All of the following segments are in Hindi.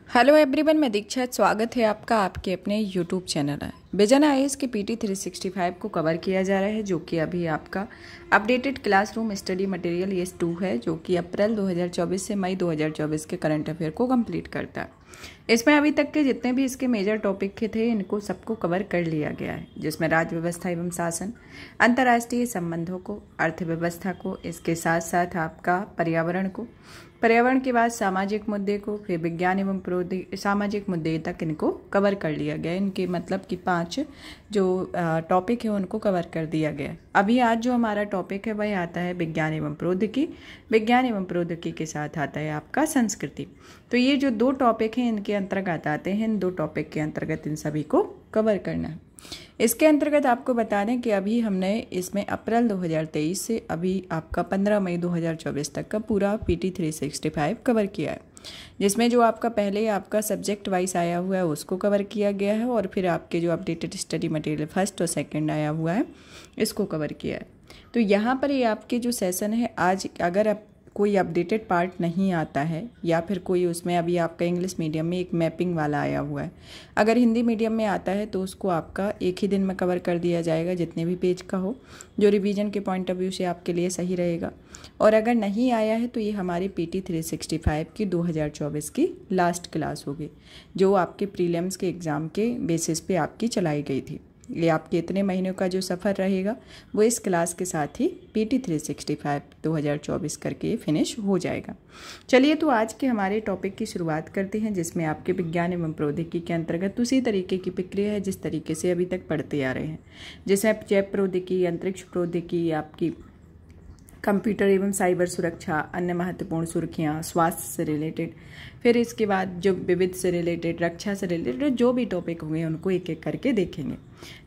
हेलो एवरीवन, मैं दीक्षा। स्वागत है आपका आपके अपने यूट्यूब चैनल है विजन आईएएस के पीटी 365 को कवर किया जा रहा है, जो कि अभी आपका अपडेटेड क्लासरूम स्टडी मटेरियल ये 2 है, जो कि अप्रैल 2024 से मई 2024 के करंट अफेयर को कंप्लीट करता है। इसमें अभी तक के जितने भी इसके मेजर टॉपिक के थे, इनको सबको कवर कर लिया गया है, जिसमें राज्य व्यवस्था एवं शासन, अंतर्राष्ट्रीय संबंधों को, अर्थव्यवस्था को, इसके साथ साथ आपका पर्यावरण को, पर्यावरण के बाद सामाजिक मुद्दे को, फिर विज्ञान एवं प्रौद्योगिकी सामाजिक मुद्दे तक इनको कवर कर लिया गया। इनके मतलब कि 5 जो टॉपिक है उनको कवर कर दिया गया। अभी आज जो हमारा टॉपिक है वह आता है विज्ञान एवं प्रौद्योगिकी। विज्ञान एवं प्रौद्योगिकी के साथ आता है आपका संस्कृति। तो ये जो 2 टॉपिक हैं इनके अंतर्गत आते हैं। इन 2 टॉपिक के अंतर्गत इन सभी को कवर करना है। इसके अंतर्गत आपको बता दें कि अभी हमने इसमें अप्रैल 2023 से अभी आपका 15 मई 2024 तक का पूरा पीटी 365 कवर किया है, जिसमें जो आपका पहले आपका सब्जेक्ट वाइज आया हुआ है उसको कवर किया गया है, और फिर आपके जो अपडेटेड स्टडी मटेरियल फर्स्ट और सेकंड आया हुआ है इसको कवर किया है। तो यहाँ पर ये आपके जो सेशन है आज, अगर आप कोई अपडेटेड पार्ट नहीं आता है या फिर कोई उसमें अभी आपका इंग्लिश मीडियम में एक मैपिंग वाला आया हुआ है, अगर हिंदी मीडियम में आता है तो उसको आपका एक ही दिन में कवर कर दिया जाएगा, जितने भी पेज का हो, जो रिवीजन के पॉइंट ऑफ व्यू से आपके लिए सही रहेगा। और अगर नहीं आया है तो ये हमारी पीटी 365 की 2024 की लास्ट क्लास होगी, जो आपके प्रीलिम्स के एग्ज़ाम के बेसिस पे आपकी चलाई गई थी। ये आपके इतने महीनों का जो सफ़र रहेगा वो इस क्लास के साथ ही पीटी 365 2024 करके फिनिश हो जाएगा। चलिए, तो आज के हमारे टॉपिक की शुरुआत करते हैं, जिसमें आपके विज्ञान एवं प्रौद्योगिकी के अंतर्गत उसी तरीके की प्रक्रिया है जिस तरीके से अभी तक पढ़ते आ रहे हैं। जैसे आप जैव प्रौद्योगिकी, अंतरिक्ष प्रौद्योगिकी, आपकी कंप्यूटर एवं साइबर सुरक्षा, अन्य महत्वपूर्ण सुर्खियाँ, स्वास्थ्य से रिलेटेड, फिर इसके बाद जो विविध से रिलेटेड, रक्षा से रिलेटेड जो भी टॉपिक होंगे उनको एक एक करके देखेंगे।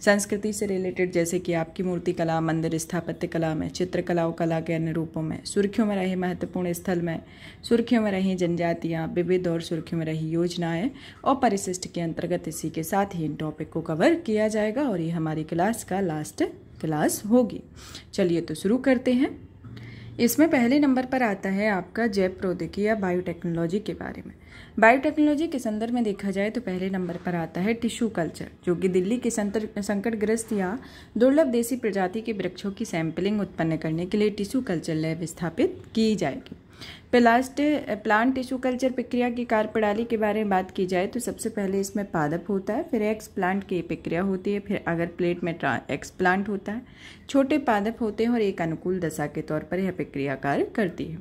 संस्कृति से रिलेटेड जैसे कि आपकी मूर्ति कला, मंदिर स्थापत्य कला में, चित्रकला और कला के अन्य रूपों में, सुर्खियों में रहे महत्वपूर्ण स्थल में, सुर्खियों में रही जनजातियाँ, विविध और सुर्खियों में रही योजनाएं और परिशिष्ट के अंतर्गत इसी के साथ ही इन टॉपिक को कवर किया जाएगा, और ये हमारी क्लास का लास्ट क्लास होगी। चलिए, तो शुरू करते हैं। इसमें पहले नंबर पर आता है आपका जैव प्रौद्योगिकी या बायोटेक्नोलॉजी के बारे में। बायोटेक्नोलॉजी के संदर्भ में देखा जाए तो पहले नंबर पर आता है टिश्यू कल्चर, जो कि दिल्ली के संकटग्रस्त या दुर्लभ देसी प्रजाति के वृक्षों की सैंपलिंग उत्पन्न करने के लिए टिश्यू कल्चर लैब स्थापित की जाएगी। प्लांट टिश्यू कल्चर प्रक्रिया की कार्यप्रणाली के बारे में बात की जाए तो सबसे पहले इसमें पादप होता है, फिर एक्स प्लांट की प्रक्रिया होती है, फिर अगर प्लेट में एक्स प्लांट होता है, छोटे पादप होते हैं और एक अनुकूल दशा के तौर पर यह प्रक्रिया कार्य करती है।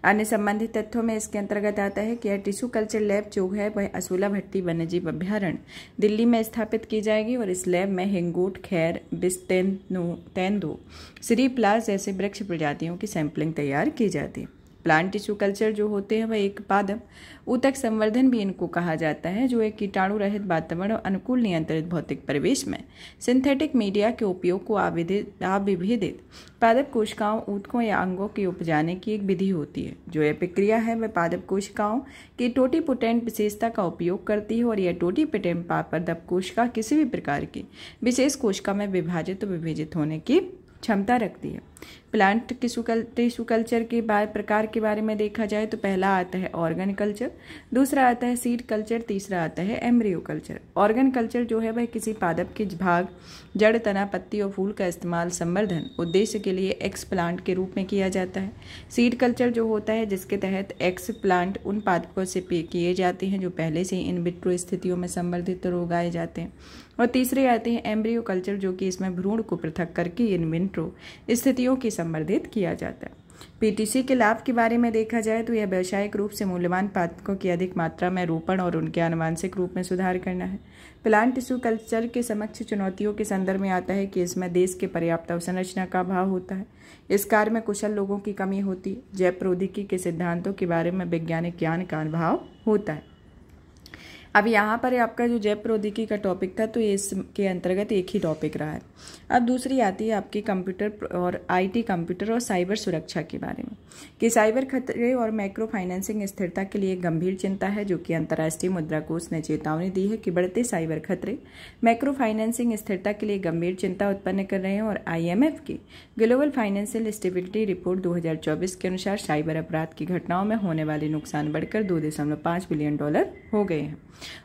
अन्य संबंधित तथ्यों में इसके अंतर्गत आता है कि यह टिश्यू कल्चर लैब जो है वह असुला भट्टी वन्यजीव अभ्यारण्य दिल्ली में स्थापित की जाएगी, और इस लैब में हिंगोट, खैर, तेंदो, श्री प्लास जैसे वृक्ष प्रजातियों की सैंपलिंग तैयार की जाती है। प्लांट टिश्यू कल्चर जो होते हैं वह एक पादप ऊतक संवर्धन भी इनको कहा जाता है, जो एक कीटाणु रहित वातावरण और अनुकूल नियंत्रित भौतिक परिवेश में सिंथेटिक मीडिया के उपयोग को अविभेदित पादप कोशिकाओं, ऊतकों या अंगों के उपजाने की एक विधि होती है। जो यह प्रक्रिया है वह पादप कोशिकाओं की टोटीपोटेंट विशेषता का उपयोग करती है, और यह टोटीपोटेंट पादप कोशिका किसी भी प्रकार की विशेष कोशिका में विभाजित और विभेजित होने की क्षमता रखती है। प्लांट टिश्यू कल्चर के प्रकार के बारे में देखा जाए तो पहला आता है ऑर्गन कल्चर, दूसरा आता है सीड कल्चर, तीसरा आता है एम्ब्रियो कल्चर। ऑर्गन कल्चर जो है वह किसी पादप के भाग, जड़, तना, पत्ती और फूल का इस्तेमाल संवर्धन उद्देश्य के लिए एक्स प्लांट के रूप में किया जाता है। सीड कल्चर जो होता है जिसके तहत एक्स प्लांट उन पादपों से किए जाते हैं जो पहले से इन विट्रो स्थितियों में संवर्धित और उगाए जाते हैं। और तीसरे आते हैं एम्ब्रियो कल्चर, जो कि इसमें भ्रूण को पृथक करके इन विट्रो स्थितियों की संवर्धित किया जाता है। पीटीसी के लाभ के बारे में देखा जाए तो यह व्यावसायिक रूप से मूल्यवान पादपों की अधिक मात्रा में रोपण और उनके आनुवंशिक रूप में सुधार करना है। प्लांट टिश्यू कल्चर के समक्ष चुनौतियों के संदर्भ में आता है कि इसमें देश के पर्याप्त अवसंरचना का अभाव होता है, इस कार्य में कुशल लोगों की कमी होती है, जैव प्रौद्योगिकी के सिद्धांतों के बारे में वैज्ञानिक ज्ञान का अभाव होता है। अब यहाँ पर आपका जो जैव प्रौद्योगिकी का टॉपिक था तो इसके अंतर्गत एक ही टॉपिक रहा है। अब दूसरी आती है आपकी कंप्यूटर और आईटी कंप्यूटर और साइबर सुरक्षा के बारे में कि साइबर खतरे और मैक्रो फाइनेंसिंग स्थिरता के लिए गंभीर चिंता है, जो कि अंतर्राष्ट्रीय मुद्रा कोष ने चेतावनी दी है कि बढ़ते साइबर खतरे मैक्रो फाइनेंसिंग स्थिरता के लिए गंभीर चिंता उत्पन्न कर रहे हैं। और IMF की ग्लोबल फाइनेंशियल स्टेबिलिटी रिपोर्ट 2024 के अनुसार साइबर अपराध की घटनाओं में होने वाले नुकसान बढ़कर $2.5 बिलियन हो गए हैं।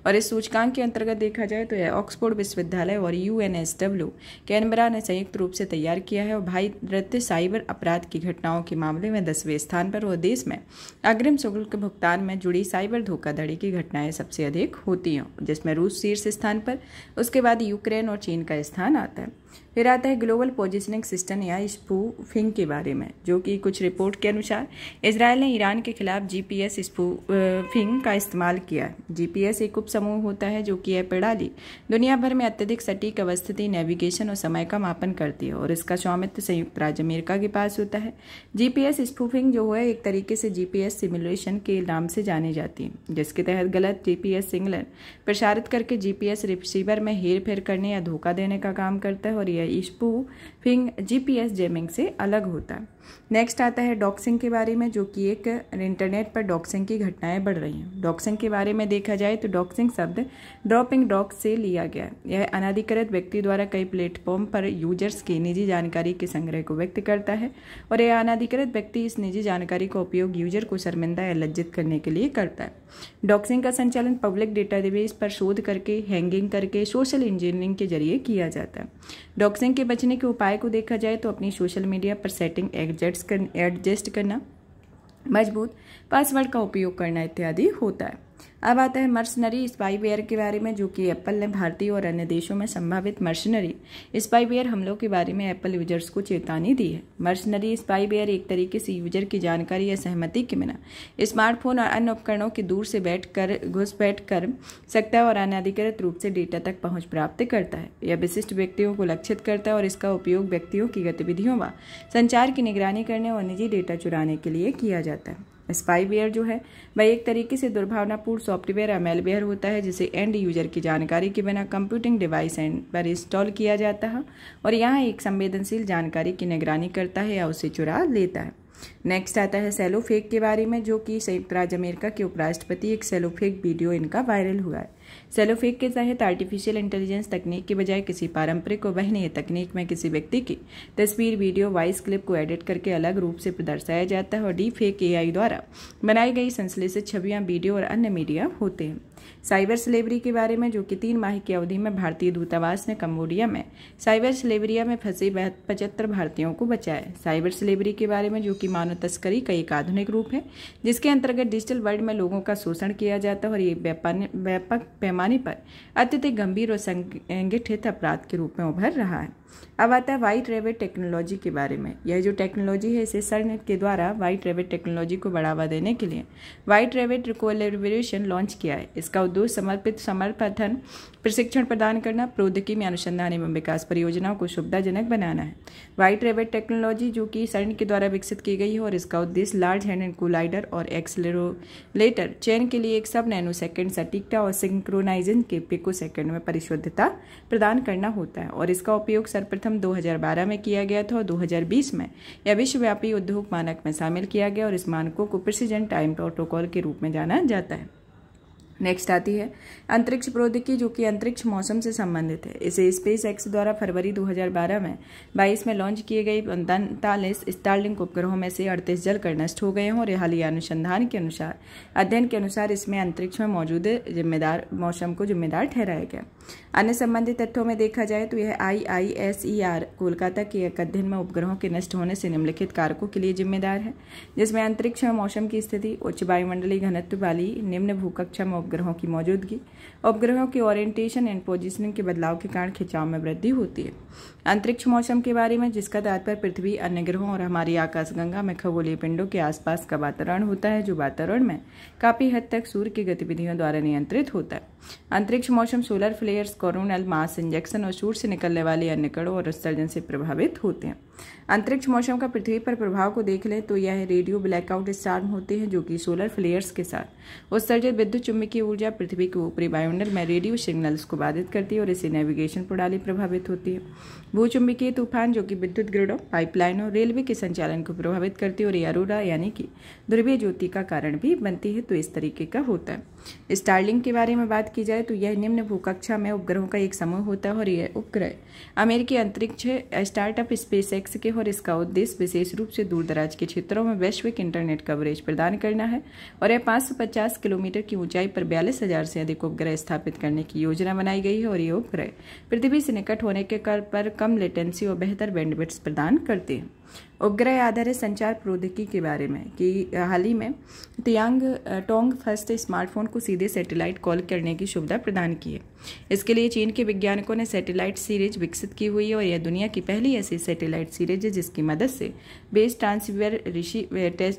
और इस सूचकांक के अंतर्गत देखा जाए तो यह ऑक्सफोर्ड विश्वविद्यालय और UNSW कैनबरा ने संयुक्त रूप से तैयार किया है। और भारत साइबर अपराध की घटनाओं के मामले में 10वें स्थान पर और देश में अग्रिम शुल्क भुगतान में जुड़ी साइबर धोखाधड़ी की घटनाएं सबसे अधिक होती हैं, जिसमें रूस शीर्ष स्थान पर, उसके बाद यूक्रेन और चीन का स्थान आता है। फिर आता है ग्लोबल पोजिशनिंग सिस्टम या स्पूफिंग के बारे में, जो कि कुछ रिपोर्ट के अनुसार इजरायल ने ईरान के खिलाफ GPS स्पूफिंग का इस्तेमाल किया है। GPS एक उप समूह होता है जो कि यह प्रणाली दुनिया भर में अत्यधिक सटीक अवस्थिति, नेविगेशन और समय का मापन करती है और इसका स्वामित्व संयुक्त राज्य अमेरिका के पास होता है। GPS स्पूफिंग जो है एक तरीके से GPS सिमुलेशन के नाम से जानी जाती है, जिसके तहत गलत GPS सिग्नल प्रसारित करके GPS रिसीवर में हेर फेर करने या धोखा देने का काम करता है। और यह स्पूफिंग GPS जैमिंग से अलग होता है। नेक्स्ट आता है डॉक्सिंग के बारे में, जो कि एक इंटरनेट पर डॉक्सिंग की घटनाएं बढ़ रही हैं। डॉक्सिंग के बारे में देखा जाए तो डॉक्सिंग शब्द ड्रॉपिंग डॉग से लिया गया है। यह अनाधिकृत व्यक्ति द्वारा कई प्लेटफॉर्म पर यूजर्स की निजी जानकारी के संग्रह को व्यक्त करता है और यह अनाधिकृत व्यक्ति इस निजी जानकारी का उपयोग यूजर को शर्मिंदा या लज्जित करने के लिए करता है। डॉक्सिंग का संचालन पब्लिक डेटाबेस पर शोध करके, हैंगिंग करके, सोशल इंजीनियरिंग के जरिए किया जाता है। डॉक्सिंग के बचने के उपाय को देखा जाए तो अपनी सोशल मीडिया पर सेटिंग एडजस्ट करना, मजबूत पासवर्ड का उपयोग करना इत्यादि होता है। अब आता है मर्सनरी स्पाईवेयर के बारे में, जो कि एप्पल ने भारतीय और अन्य देशों में संभावित मर्सनरी स्पाईवेयर हमलों के बारे में एप्पल यूजर्स को चेतावनी दी है। मर्सनरी स्पाईवेयर एक तरीके से यूजर की जानकारी या सहमति के बिना स्मार्टफोन और अन्य उपकरणों की दूर से घुसपैठ कर सकता है और अनाधिकृत रूप से डेटा तक पहुंच प्राप्त करता है। यह विशिष्ट व्यक्तियों को लक्षित करता है और इसका उपयोग व्यक्तियों की गतिविधियों व संचार की निगरानी करने और निजी डेटा चुराने के लिए किया जाता है। स्पाईवेयर जो है वह एक तरीके से दुर्भावनापूर्ण सॉफ्टवेयर या मेलवेयर होता है, जिसे एंड यूजर की जानकारी के बिना कंप्यूटिंग डिवाइस पर इंस्टॉल किया जाता है और यहाँ एक संवेदनशील जानकारी की निगरानी करता है या उसे चुरा लेता है। नेक्स्ट आता है सेलोफेक के बारे में, जो कि संयुक्त राज्य अमेरिका के उपराष्ट्रपति एक सेलोफेक वीडियो इनका वायरल हुआ है। सेलोफेक के तहत आर्टिफिशियल इंटेलिजेंस तकनीक के बजाय किसी पारंपरिक और वहनीय तकनीक में किसी व्यक्ति की तस्वीर, वीडियो, वॉइस क्लिप को एडिट करके अलग रूप से दर्शाया जाता है और डीप फेक AI द्वारा बनाई गई संश्लेषित छवियां, वीडियो और अन्य मीडिया होते हैं। साइबर स्लेवरी के बारे में, जो कि 3 माह की अवधि में भारतीय दूतावास ने कंबोडिया में साइबर स्लेवरिया में फंसे 75 भारतीयों को बचाया। साइबर स्लेवरी के बारे में, जो कि मानव तस्करी का एक आधुनिक रूप है जिसके अंतर्गत डिजिटल वर्ल्ड में लोगों का शोषण किया जाता है और ये व्यापक पैमाने पर अत्यधिक गंभीर और संगठित अपराध के रूप में उभर रहा है। अब आता है व्हाइट रैबिट टेक्नोलॉजी के बारे में। यह जो टेक्नोलॉजी है, इसे CERN के द्वारा व्हाइट रैबिट टेक्नोलॉजी को बढ़ावा देने के लिए व्हाइट रैबिट कोलैबोरेशन लॉन्च किया है। इसका उद्देश्य समर्पित समर्थन, प्रशिक्षण प्रदान करना, प्रौद्योगिकी में अनुसंधान एवं विकास परियोजनाओं को सुविधाजनक बनाना है। व्हाइट रैबिट टेक्नोलॉजी जो कि CERN के द्वारा विकसित की गई है और इसका उद्देश्य लार्ज हैंड कोलाइडर और एक्सेलरेटर चयन के लिए एक सब नैनोसेकंड सटीकता और सिंक्रोनाइजेशन के पिकोसेकंड में परिशुद्धता प्रदान करना होता है और इसका उपयोग सर्वप्रथम 2012 में किया गया था और 2020 में यह विश्वव्यापी उद्योग मानक में शामिल किया गया और इस मानकों को प्रिसिजन टाइम प्रोटोकॉल के रूप में जाना जाता है। नेक्स्ट आती है अंतरिक्ष प्रौद्योगिकी, जो कि अंतरिक्ष मौसम से संबंधित है। इसे SpaceX द्वारा फरवरी 2022 में लॉन्च किए गए 39 स्टारलिंक उपग्रहों में से 38 जलकर नष्ट हो गए हैं और हालिया अनुसंधान के अनुसार अध्ययन के अनुसार इसमें अंतरिक्ष में मौजूद मौसम को जिम्मेदार ठहराया गया। अन्य संबंधित तथ्यों में देखा जाए तो यह IISER कोलकाता के एक अध्ययन में उपग्रहों के नष्ट होने से निम्नलिखित कारकों के लिए जिम्मेदार है, जिसमें अंतरिक्ष में मौसम की स्थिति, उच्च वायुमंडलीय घनत्व वाली निम्न भूकक्षा में उपग्रहों की मौजूदगी, उपग्रहों के ओरिएंटेशन एंड पोजीशनिंग के बदलाव के कारण खिंचाव में वृद्धि होती है। अंतरिक्ष मौसम के बारे में, जिसका तात्पर्य पृथ्वी, अन्य ग्रहों और हमारी आकाशगंगा में खगोलीय पिंडों के आसपास का वातावरण होता है, जो वातावरण में काफी हद तक सूर्य की गतिविधियों द्वारा नियंत्रित होता है। अंतरिक्ष मौसम solar flares, coronal mass injection और सूर्य से निकलने वाले अन्य कणों और उत्सर्जन से प्रभावित होते हैं। अंतरिक्ष मौसम का पृथ्वी पर प्रभाव को देख लें तो यह रेडियो ब्लैकआउट स्टार्म होते हैं, जो कि सोलर फ्लेयर्स के साथ उत्सर्जित विद्युत चुम्बकीय ऊर्जा पृथ्वी के ऊपरी वायुमंडल में रेडियो सिग्नल्स को बाधित करती है और इससे नेविगेशन प्रणाली प्रभावित होती है। भूचुंबकीय तूफान, जो कि विद्युत ग्रिडों, पाइपलाइनों, रेलवे के संचालन को प्रभावित करती है और अरोरा यानी कि ध्रुवीय ज्योति का कारण भी बनती है, तो इस तरीके का होता है। स्टारलिंक के बारे में बात की जाए तो यह निम्न भूकक्षा में उपग्रहों का एक समूह होता है और यह उपग्रह अमेरिकी अंतरिक्ष स्टार्टअप स्पेसएक्स के और इसका उद्देश्य विशेष रूप से दूर दराज के क्षेत्रों में वैश्विक इंटरनेट कवरेज प्रदान करना है और यह 550 किलोमीटर की ऊंचाई पर 42,000 से अधिक उपग्रह स्थापित करने की योजना बनाई गई है और ये उपग्रह पृथ्वी से निकट होने के पर कम लेटेंसी और बेहतर बैंडविड्थ प्रदान करते हैं। उपग्रह आधारित संचार प्रौद्योगिकी के बारे में कि हाल ही में तियांग टोंग फर्स्ट स्मार्टफोन को सीधे सैटेलाइट कॉल करने की सुविधा प्रदान की है। इसके लिए चीन के वैज्ञानिकों ने सैटेलाइट सीरीज विकसित की हुई है और यह दुनिया की पहली ऐसी सैटेलाइट सीरीज है जिसकी मदद से बेस ट्रांसीवर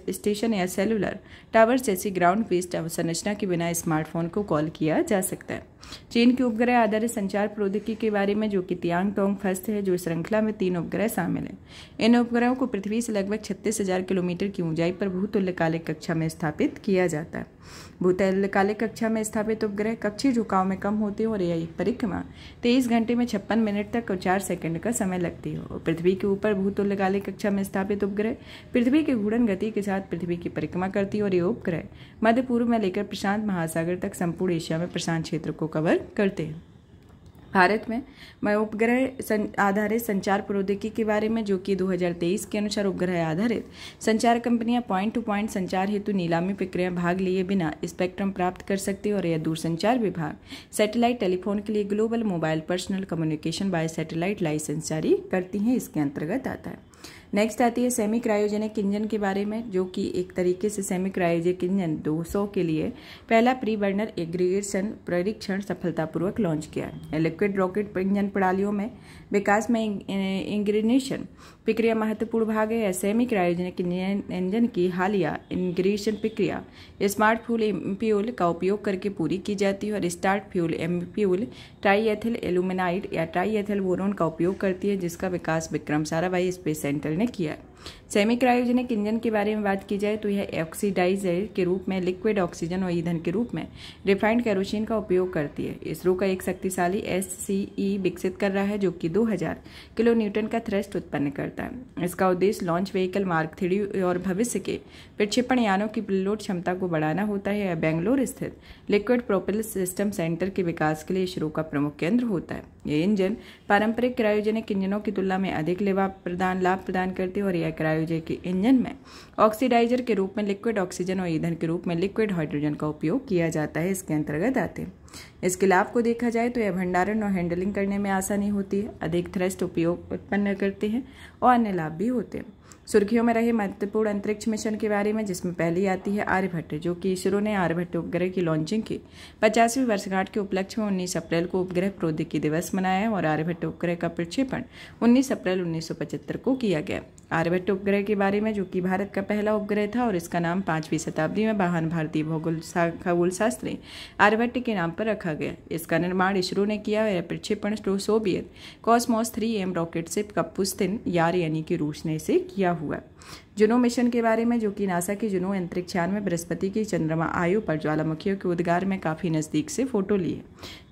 स्टेशन या सेलुलर टावर जैसी ग्राउंड बेस्ड अवसंरचना के बिना स्मार्टफोन को कॉल किया जा सकता है। चीन के उपग्रह आधारित संचार प्रौद्योगिकी के बारे में, जो कि तियांग टोंग फर्स्ट है, जो श्रृंखला में 3 उपग्रह शामिल हैं। इन उपग्रहों को पृथ्वी से लगभग 36,000 किलोमीटर की ऊंचाई पर भूतुल्यकालिक कक्षा में स्थापित किया जाता है। भूतुल्यकालिक कक्षा में स्थापित उपग्रह कक्षीय झुकाव में कम होते हैं और यह परिक्रमा 23 घंटे में 56 मिनट तक और 4 सेकंड का समय लगती है। और पृथ्वी के ऊपर भूतुल्यकालिक कक्षा में स्थापित उपग्रह पृथ्वी की घूर्णन गति के साथ पृथ्वी की परिक्रमा करती है और ये उपग्रह मध्य पूर्व में लेकर प्रशांत महासागर तक संपूर्ण एशिया में प्रशांत क्षेत्र को कवर करते हैं। भारत में उपग्रह आधारित संचार प्रौद्योगिकी के बारे में, जो कि 2023 के अनुसार उपग्रह आधारित संचार कंपनियां पॉइंट टू पॉइंट संचार हेतु नीलामी प्रक्रिया भाग लिए बिना स्पेक्ट्रम प्राप्त कर सकती है और यह दूरसंचार विभाग सैटेलाइट टेलीफोन के लिए global mobile personal communication by satellite licence जारी करती हैं। इसके अंतर्गत आता है। नेक्स्ट आती है सेमी क्रायोजेनिक इंजन के बारे में, जो कि एक तरीके से सेमी क्रायोजेनिक इंजन 200 के लिए पहला प्री बर्नर एग्रीगेशन परीक्षण सफलतापूर्वक लॉन्च किया है। लिक्विड रॉकेट इंजन प्रणालियों में विकास में इंग्रेनेशन प्रक्रिया महत्वपूर्ण भाग है। सेमी क्रायोजेनिक इंजन की हालिया इंग्रेशन प्रक्रिया स्मार्ट फ्यूल एम्प्यूल का उपयोग करके पूरी की जाती है और स्टार्ट फ्यूल एम्प्यूल ट्राईएथिल एल्यूमिनाइड या ट्राईएथिल बोरोन का उपयोग करती है, जिसका विकास विक्रम साराभाई स्पेस सेंटर ने किया। सेमी क्रायोजेनिक इंजन के बारे में बात की जाए तो यह ऑक्सीडाइजर के रूप में लिक्विड ऑक्सीजन और ईंधन के रूप में रिफाइंड केरोसिन का उपयोग करती है। इसरो का एक शक्तिशाली SCE विकसित कर रहा है, जो कि 2000 किलो न्यूटन का थ्रस्ट उत्पन्न करता है। इसका उद्देश्य लॉन्च व्हीकल मार्क 3 और भविष्य के प्रक्षेपण यानों की पेलोड क्षमता को बढ़ाना होता है। यह बेंगलोर स्थित लिक्विड प्रोपेल सिस्टम सेंटर के विकास के लिए इसरो का प्रमुख केंद्र होता है। ये इंजन पारंपरिक क्रायोजेनिक इंजनों की तुलना में अधिक लाभ प्रदान करते हैं और यह क्रायोजेनिक इंजन में ऑक्सीडाइजर के रूप में लिक्विड ऑक्सीजन और ईंधन के रूप में लिक्विड हाइड्रोजन का उपयोग किया जाता है। इसके अंतर्गत आते हैं। इसके लाभ को देखा जाए तो यह भंडारण और हैंडलिंग करने में आसानी होती है, अधिक थ्रस्ट उपयोग उत्पन्न करते हैं और अन्य लाभ भी होते हैं। सुर्खियों में रहे महत्वपूर्ण अंतरिक्ष मिशन के बारे में, जिसमें पहली आती है आर्यभट्ट, जो कि इसरो ने आर्यभट्ट उपग्रह की लॉन्चिंग की 50वीं वर्षगांठ के उपलक्ष्य में 19 अप्रैल को उपग्रह प्रौद्योगिकी दिवस मनाया है और आर्यभट्ट उपग्रह का प्रक्षेपण 19 अप्रैल 1975 को किया गया। आर्यभट्ट उपग्रह के बारे में, जो कि भारत का पहला उपग्रह था और इसका नाम 5वीं शताब्दी में महान भारतीय खगोल शास्त्री आर्यभट्ट के नाम पर रखा गया। इसका निर्माण इसरो ने किया। यह प्रक्षेपण सोवियत कॉस्मोस 3M रॉकेट से कपुस्तिन यार यानी कि रूस ने इसे किया हुआ। जुनो मिशन के बारे में, जो कि नासा की जुनो अंतरिक्षयान में बृहस्पति की चंद्रमा आयु पर ज्वालामुखियों के उद्गार में काफी नजदीक से फोटो ली है।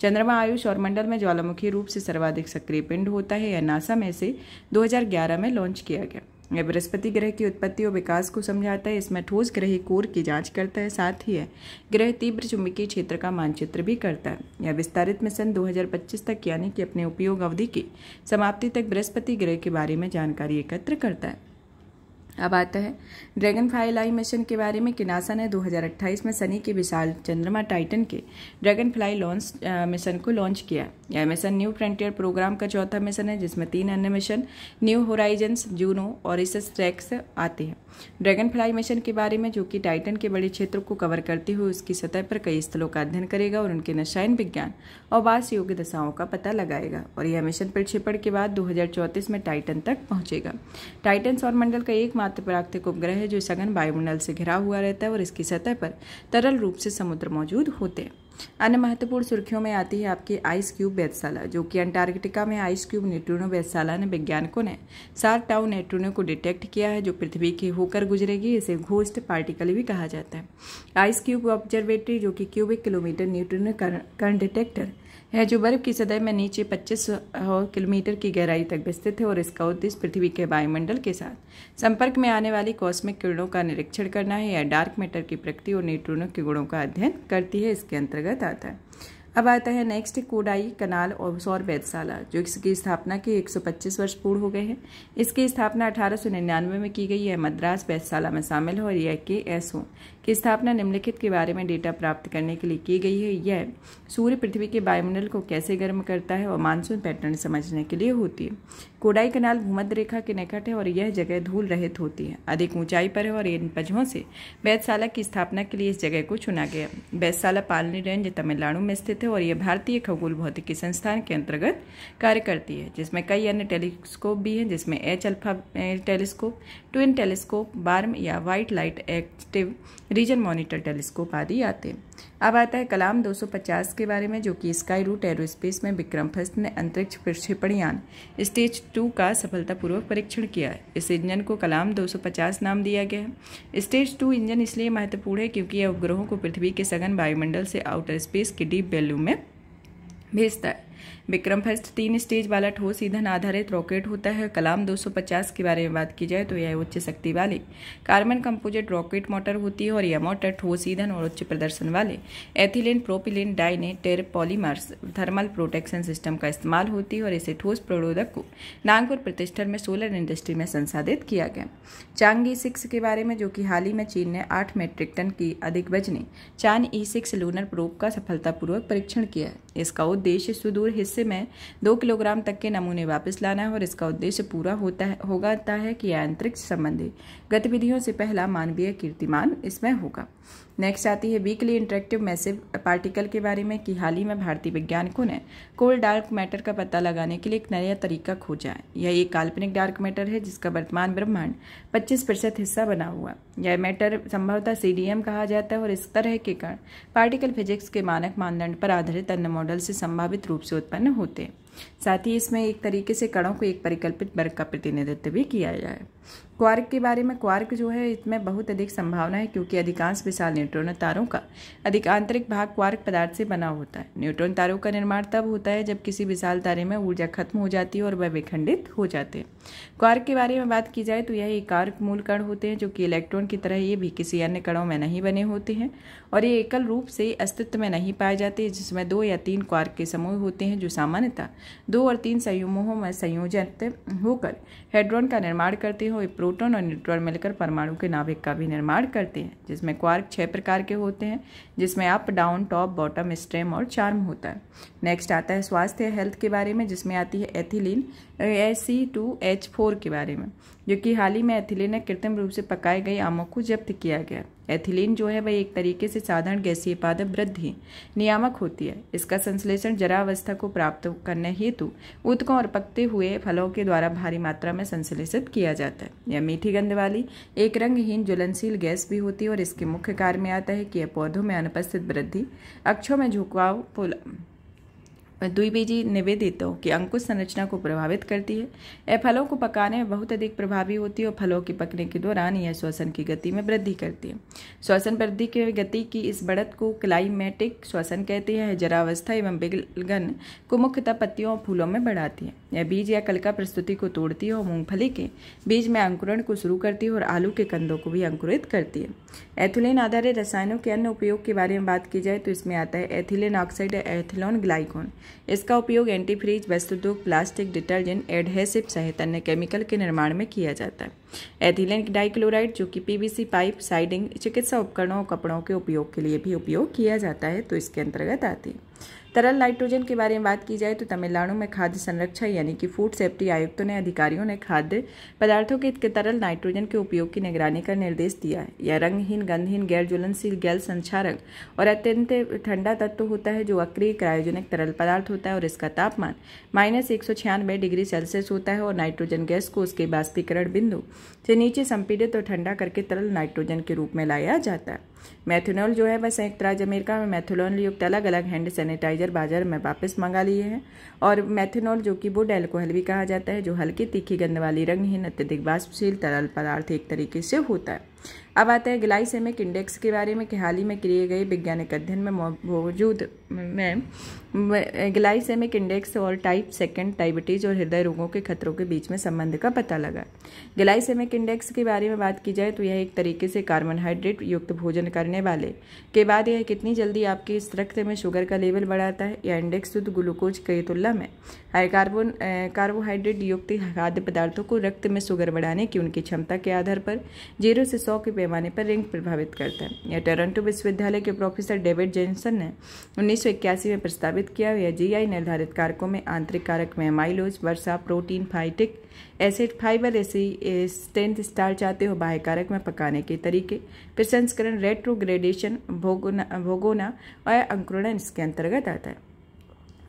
चंद्रमा आयु सौरमंडल में ज्वालामुखी रूप से सर्वाधिक सक्रिय पिंड होता है। यह नासा में से 2011 में लॉन्च किया गया। यह बृहस्पति ग्रह की उत्पत्ति और विकास को समझाता है। इसमें ठोस ग्रह कोर की जांच करता है, साथ ही यह ग्रह तीव्र चुंबकीय क्षेत्र का मानचित्र भी करता है। यह विस्तारित मिशन 2025 तक यानी कि अपने उपयोग अवधि की समाप्ति तक बृहस्पति ग्रह के बारे में जानकारी एकत्र करता है। अब आता है ड्रैगनफ्लाई लाइव मिशन के बारे में कि नासा ने 2028 में शनि के विशाल चंद्रमा टाइटन के ड्रैगनफ्लाई लॉन्च मिशन को लॉन्च किया। यह मिशन न्यू फ्रंटियर प्रोग्राम का चौथा मिशन है, जिसमें 3 अन्य मिशन न्यू होराइजन्स, जूनो और इसस्ट्रेक्स आते हैं। ड्रैगनफ्लाई मिशन के बारे में, जो कि टाइटन के बड़े क्षेत्र को कवर करते हुए उसकी सतह पर कई स्थलों का अध्ययन करेगा और उनके रसायन विज्ञान और वास योग्य दशाओं का पता लगाएगा और यह मिशन प्रक्षेपण के बाद 2034 में टाइटन तक पहुंचेगा। टाइटन सौरमंडल का एकमात्र एकमात्र प्राकृतिक उपग्रह है जो सघन वायुमंडल से घिरा हुआ रहता है और इसकी सतह पर तरल रूप से समुद्र मौजूद होते हैं। अन्य महत्वपूर्ण सुर्खियों में आती है आपकी आइस क्यूब वेधशाला, जो कि अंटार्कटिका में आइस क्यूब न्यूट्रिनो वेधशाला ने वैज्ञानिकों ने 7 टाउ न्यूट्रिनो को डिटेक्ट किया है जो पृथ्वी की होकर गुजरेगी। इसे घोस्ट पार्टिकल भी कहा जाता है। आइस क्यूब ऑब्जर्वेटरी, जो कि क्यूबिक किलोमीटर न्यूट्रिनो कण डिटेक्टर है, जो बर्फ की सतह में नीचे 25 किलोमीटर की गहराई तक विस्तृत है और इसका उद्देश्य पृथ्वी के वायुमंडल के साथ संपर्क में आने वाली कॉस्मिक किरणों का निरीक्षण करना है। यह डार्क मैटर की प्रकृति और न्यूट्रिनो के गुणों का अध्ययन करती है, इसके अंतर्गत आता है। अब आता है नेक्स्ट कोडाई कनाल और सौर वेधशाला, जो इसकी स्थापना के 125 वर्ष पूर्ण हो गए हैं। इसकी स्थापना 1899 में की गई। यह मद्रास वेधशाला में शामिल है और यह KSO की स्थापना निम्नलिखित के बारे में डेटा प्राप्त करने के लिए की गई है। यह सूर्य पृथ्वी के वायुमंडल को कैसे गर्म करता है और मानसून पैटर्न समझने के लिए होती है। कोडाई कनाल भूमध्य रेखा के निकट है और यह जगह धूल रहित होती है, अधिक ऊंचाई पर है और इन वजहों से वेधशाला की स्थापना के लिए इस जगह को चुना गया। वेधशाला पालनी रेंज तमिलनाडु में स्थित है और यह भारतीय खगोल भौतिकी संस्थान के अंतर्गत कार्य करती है, जिसमें कई अन्य टेलीस्कोप भी हैं, जिसमें H alpha telescope, twin telescope, बार्म या white light active region monitor telescope आदि आते हैं। अब आता है कलाम 250 के बारे में, जो कि स्काई रूट एरोस्पेस में विक्रम फर्स्ट ने अंतरिक्ष प्रक्षेपण यान स्टेज 2 का सफलतापूर्वक परीक्षण किया है। इस इंजन को कलाम 250 नाम दिया गया है। स्टेज 2 इंजन इसलिए महत्वपूर्ण है क्योंकि यह उपग्रहों को पृथ्वी के सघन वायुमंडल से आउटर स्पेस के डीप वैल्यू में भेजता है। विक्रम फर्स्ट 3 स्टेज वाला ठोस ईंधन आधारित रॉकेट होता है। कलाम 250 के बारे में बात की जाए तो यह उच्च शक्ति वाली कार्बन कंपोजिट रॉकेट मोटर होती है और यह मोटर ठोस ईंधन और उच्च प्रदर्शन वाले एथिलीन प्रोपिलीन डाइनेटर पॉलीमर्स थर्मल प्रोटेक्शन सिस्टम का इस्तेमाल होती है और इसे ठोस प्रणोदक को नागपुर प्रतिष्ठान में सोलर इंडस्ट्री में संसाधित किया गया। चांगी 6 के बारे में, जो कि हाल ही में चीन ने 8 मेट्रिक टन की अधिक वजनी चांद E6 लूनर प्रोब का सफलतापूर्वक परीक्षण किया है। इसका उद्देश्य सुदूर हिस्से में 2 किलोग्राम तक के नमूने वापस लाना है और इसका उद्देश्य पूरा होता है कि यह अंतरिक्ष संबंधी गतिविधियों से पहला मानवीय कीर्तिमान इसमें होगा। नेक्स्ट आती है वीकली इंटरेक्टिव मैसिव पार्टिकल के बारे में कि हाल ही में भारतीय वैज्ञानिकों ने कोल्ड डार्क मैटर का पता लगाने के लिए एक नया तरीका खोजा है। यह एक काल्पनिक डार्क मैटर है जिसका वर्तमान ब्रह्मांड 25% हिस्सा बना हुआ। यह मैटर संभवतः CDM कहा जाता है और इस तरह के कण पार्टिकल फिजिक्स के मानक मानदंड पर आधारित अन्य मॉडल से संभावित रूप से उत्पन्न होते हैं। साथ ही इसमें एक तरीके से कणों को एक परिकल्पित वर्ग का प्रतिनिधित्व भी किया जाए। क्वार्क के बारे में, क्वार्क जो है इसमें बहुत अधिक संभावना है क्योंकि अधिकांश विशाल न्यूट्रॉन तारों का अधिक आंतरिक भाग क्वार्क पदार्थ से बना होता है। न्यूट्रॉन तारों का निर्माण तब होता है जब किसी विशाल तारे में ऊर्जा खत्म हो जाती है और वह विखंडित हो जाते हैं। क्वार्क के बारे में बात की जाए तो यह एक क्वार्क मूल कण होते हैं जो कि इलेक्ट्रॉन की तरह ये भी किसी अन्य कणों में नहीं बने होते हैं और ये एकल रूप से अस्तित्व में नहीं पाए जाते, जिसमें 2 या 3 क्वार्क के समूह होते हैं जो सामान्यतः 2 और 3 समूहों में संयोजित होकर हेड्रॉन का निर्माण करते हैं और प्रोटॉन और न्यूट्रॉन मिलकर परमाणु के नाभिक का भी निर्माण करते हैं, जिसमें क्वार्क 6 प्रकार के होते हैं, जिसमें up, down, top, bottom, stem और चार्म होता है। नेक्स्ट आता है स्वास्थ्य हेल्थ के बारे में, जिसमें आती है एथिलीन AC2H4 के बारे में, जो कि हाल ही में एथिलीन कृत्रिम रूप से पकाए गए आमों को जब्त किया गया। एथिलीन जो है वह एक तरीके से साधारण गैसीय पादप वृद्धि नियामक होती है। इसका संश्लेषण जरावस्था को प्राप्त करने हेतु ऊतकों और पकते हुए फलों के द्वारा भारी मात्रा में संश्लेषित किया जाता है। यह मीठी गंध वाली एक रंगहीन ज्वलनशील गैस भी होती है और इसके मुख्य कार्य में आता है कि यह पौधों में अनुपस्थित वृद्धि, अक्षों में झुकाव, द्विबीजी निवेदितों की अंकुश संरचना को प्रभावित करती है। यह फलों को पकाने में बहुत अधिक प्रभावी होती है और फलों के पकने के दौरान यह श्वसन की गति में वृद्धि करती है। श्वसन वृद्धि की गति की इस बढ़त को क्लाइमेटिक श्वसन कहते हैं। जरावस्था एवं विगलन को मुख्यतः पत्तियों और फूलों में बढ़ाती है। यह बीज या कलिका प्रस्तुति को तोड़ती है और मूंगफली के बीज में अंकुरण को शुरू करती है और आलू के कंदों को भी अंकुरित करती है। एथिलीन आधारित रसायनों के अन्य उपयोग के बारे में बात की जाए तो इसमें आता है एथिलीन ऑक्साइड या एथिलीन ग्लाइकोन। इसका उपयोग एंटीफ्रीज, वस्तुतोग, प्लास्टिक, डिटर्जेंट, एडहेसिव सहित अन्य केमिकल के निर्माण में किया जाता है। एथिलीन डाइक्लोराइड जो कि PVC पाइप, साइडिंग, चिकित्सा उपकरणों और कपड़ों के उपयोग के लिए भी उपयोग किया जाता है, तो इसके अंतर्गत आती है। तरल नाइट्रोजन के बारे में बात की जाए तो तमिलनाडु में खाद्य संरक्षण यानी कि फूड सेफ्टी आयुक्तों ने अधिकारियों ने खाद्य पदार्थों के तरल नाइट्रोजन के उपयोग की निगरानी का निर्देश दिया है। यह रंगहीन, गंधहीन, गैर ज्वलनशील, गैल संक्षारक और अत्यंत ठंडा तत्व होता है जो अक्रिय क्रायोजेनिक तरल पदार्थ होता है और इसका तापमान -196 डिग्री सेल्सियस होता है और नाइट्रोजन गैस को उसके बाष्पीकरण बिंदु से नीचे संपीड़ित और ठंडा करके तरल नाइट्रोजन के रूप में लाया जाता है। मेथनॉल जो है वह संयुक्त राज्य अमेरिका में मेथनॉल युक्त अलग अलग हैंड सैनिटाइजर बाजार में वापस मंगा लिए हैं। और मेथनॉल जो कि वुड एल्कोहल भी कहा जाता है, जो हल्की तीखी गंध वाली रंगहीन अत्यधिक वाष्पशील तरल पदार्थ एक तरीके से होता है। अब आता है ग्लाइसेमिक इंडेक्स के बारे में कि हाल ही में किए गए वैज्ञानिक अध्ययन में मौजूद ग्लाइसेमिक इंडेक्स और टाइप 2 डायबिटीज और हृदय रोगों के खतरों के बीच में संबंध का पता लगा। ग्लाइसेमिक इंडेक्स के बारे में बात की जाए तो यह एक तरीके से कार्बोहाइड्रेट युक्त भोजन करने वाले के बाद यह कितनी जल्दी आपके इस रक्त में शुगर का लेवल बढ़ाता है। यह इंडेक्स शुद्ध ग्लूकोज की तुलना में कार्बोहाइड्रेट युक्त खाद्य पदार्थों को रक्त में शुगर बढ़ाने की उनकी क्षमता के आधार पर 0 से 100 के पैमाने पर रैंक प्रभावित करता है। यह टोरंटो विश्वविद्यालय के प्रोफेसर डेविड जेनसन ने 1981 में प्रस्तावित किया। यह जीआई निर्धारित कारकों में आंतरिक कारक में अमाइलोज, वर्षा, protein, phytic acid, fibre, strength, starch आते हो, बाह्य कारक में पकाने के तरीके, प्रसंस्करण, रेट्रोग्रेडेशन, भोगोना और अंकुरण इसके अंतर्गत आता है।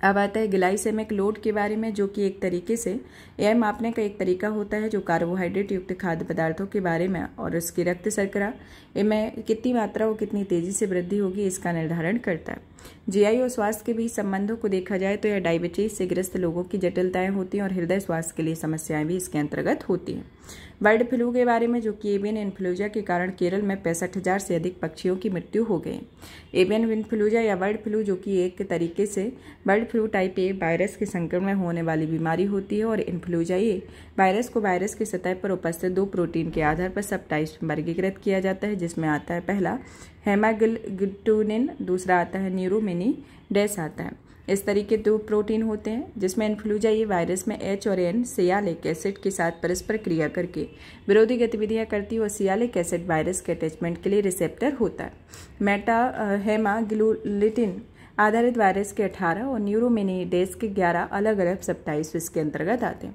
अब आता है ग्लाइसेमिक लोड के बारे में, जो कि एक तरीके से यह मापने का एक तरीका होता है जो कार्बोहाइड्रेट युक्त खाद्य पदार्थों के बारे में और उसकी रक्त शर्करा में कितनी मात्रा और कितनी तेजी से वृद्धि होगी इसका निर्धारण करता है। जीआई और स्वास्थ्य के बीच संबंधों को देखा जाए तो यह डायबिटीज से ग्रस्त लोगों की जटिलताएं होती हैं और हृदय स्वास्थ्य के लिए समस्याएं भी इसके अंतर्गत होती हैं। बर्ड फ्लू के बारे में, जो कि एवियन इन्फ्लुएंजा के कारण केरल में 65,000 से अधिक पक्षियों की मृत्यु हो गई। एवियन इन्फ्लुएंजा या बर्ड फ्लू, जो कि एक तरीके से bird flu type A virus के संक्रमण में होने वाली बीमारी होती है और इन्फ्लुएंजा ए वायरस को वायरस की सतह पर उपस्थित 2 प्रोटीन के आधार पर सब टाइप्स में वर्गीकृत किया जाता है, जिसमें आता है पहला हेमाग्लूटिनिन, दूसरा आता है न्यूरोमिनिडेस आता है। इस तरीके 2 प्रोटीन होते हैं जिसमें इन्फ्लुएंजा ये वायरस में H और N सियालिक एसिड के साथ परस्पर क्रिया करके विरोधी गतिविधियां करती है और सियालिक एसिड वायरस के अटैचमेंट के लिए रिसेप्टर होता है। मेटा हेमाग्लूटिन आधारित वायरस के 18 और न्यूरोमिनिडेस के 11 अलग अलग सबटाइप्स इसके अंतर्गत आते हैं।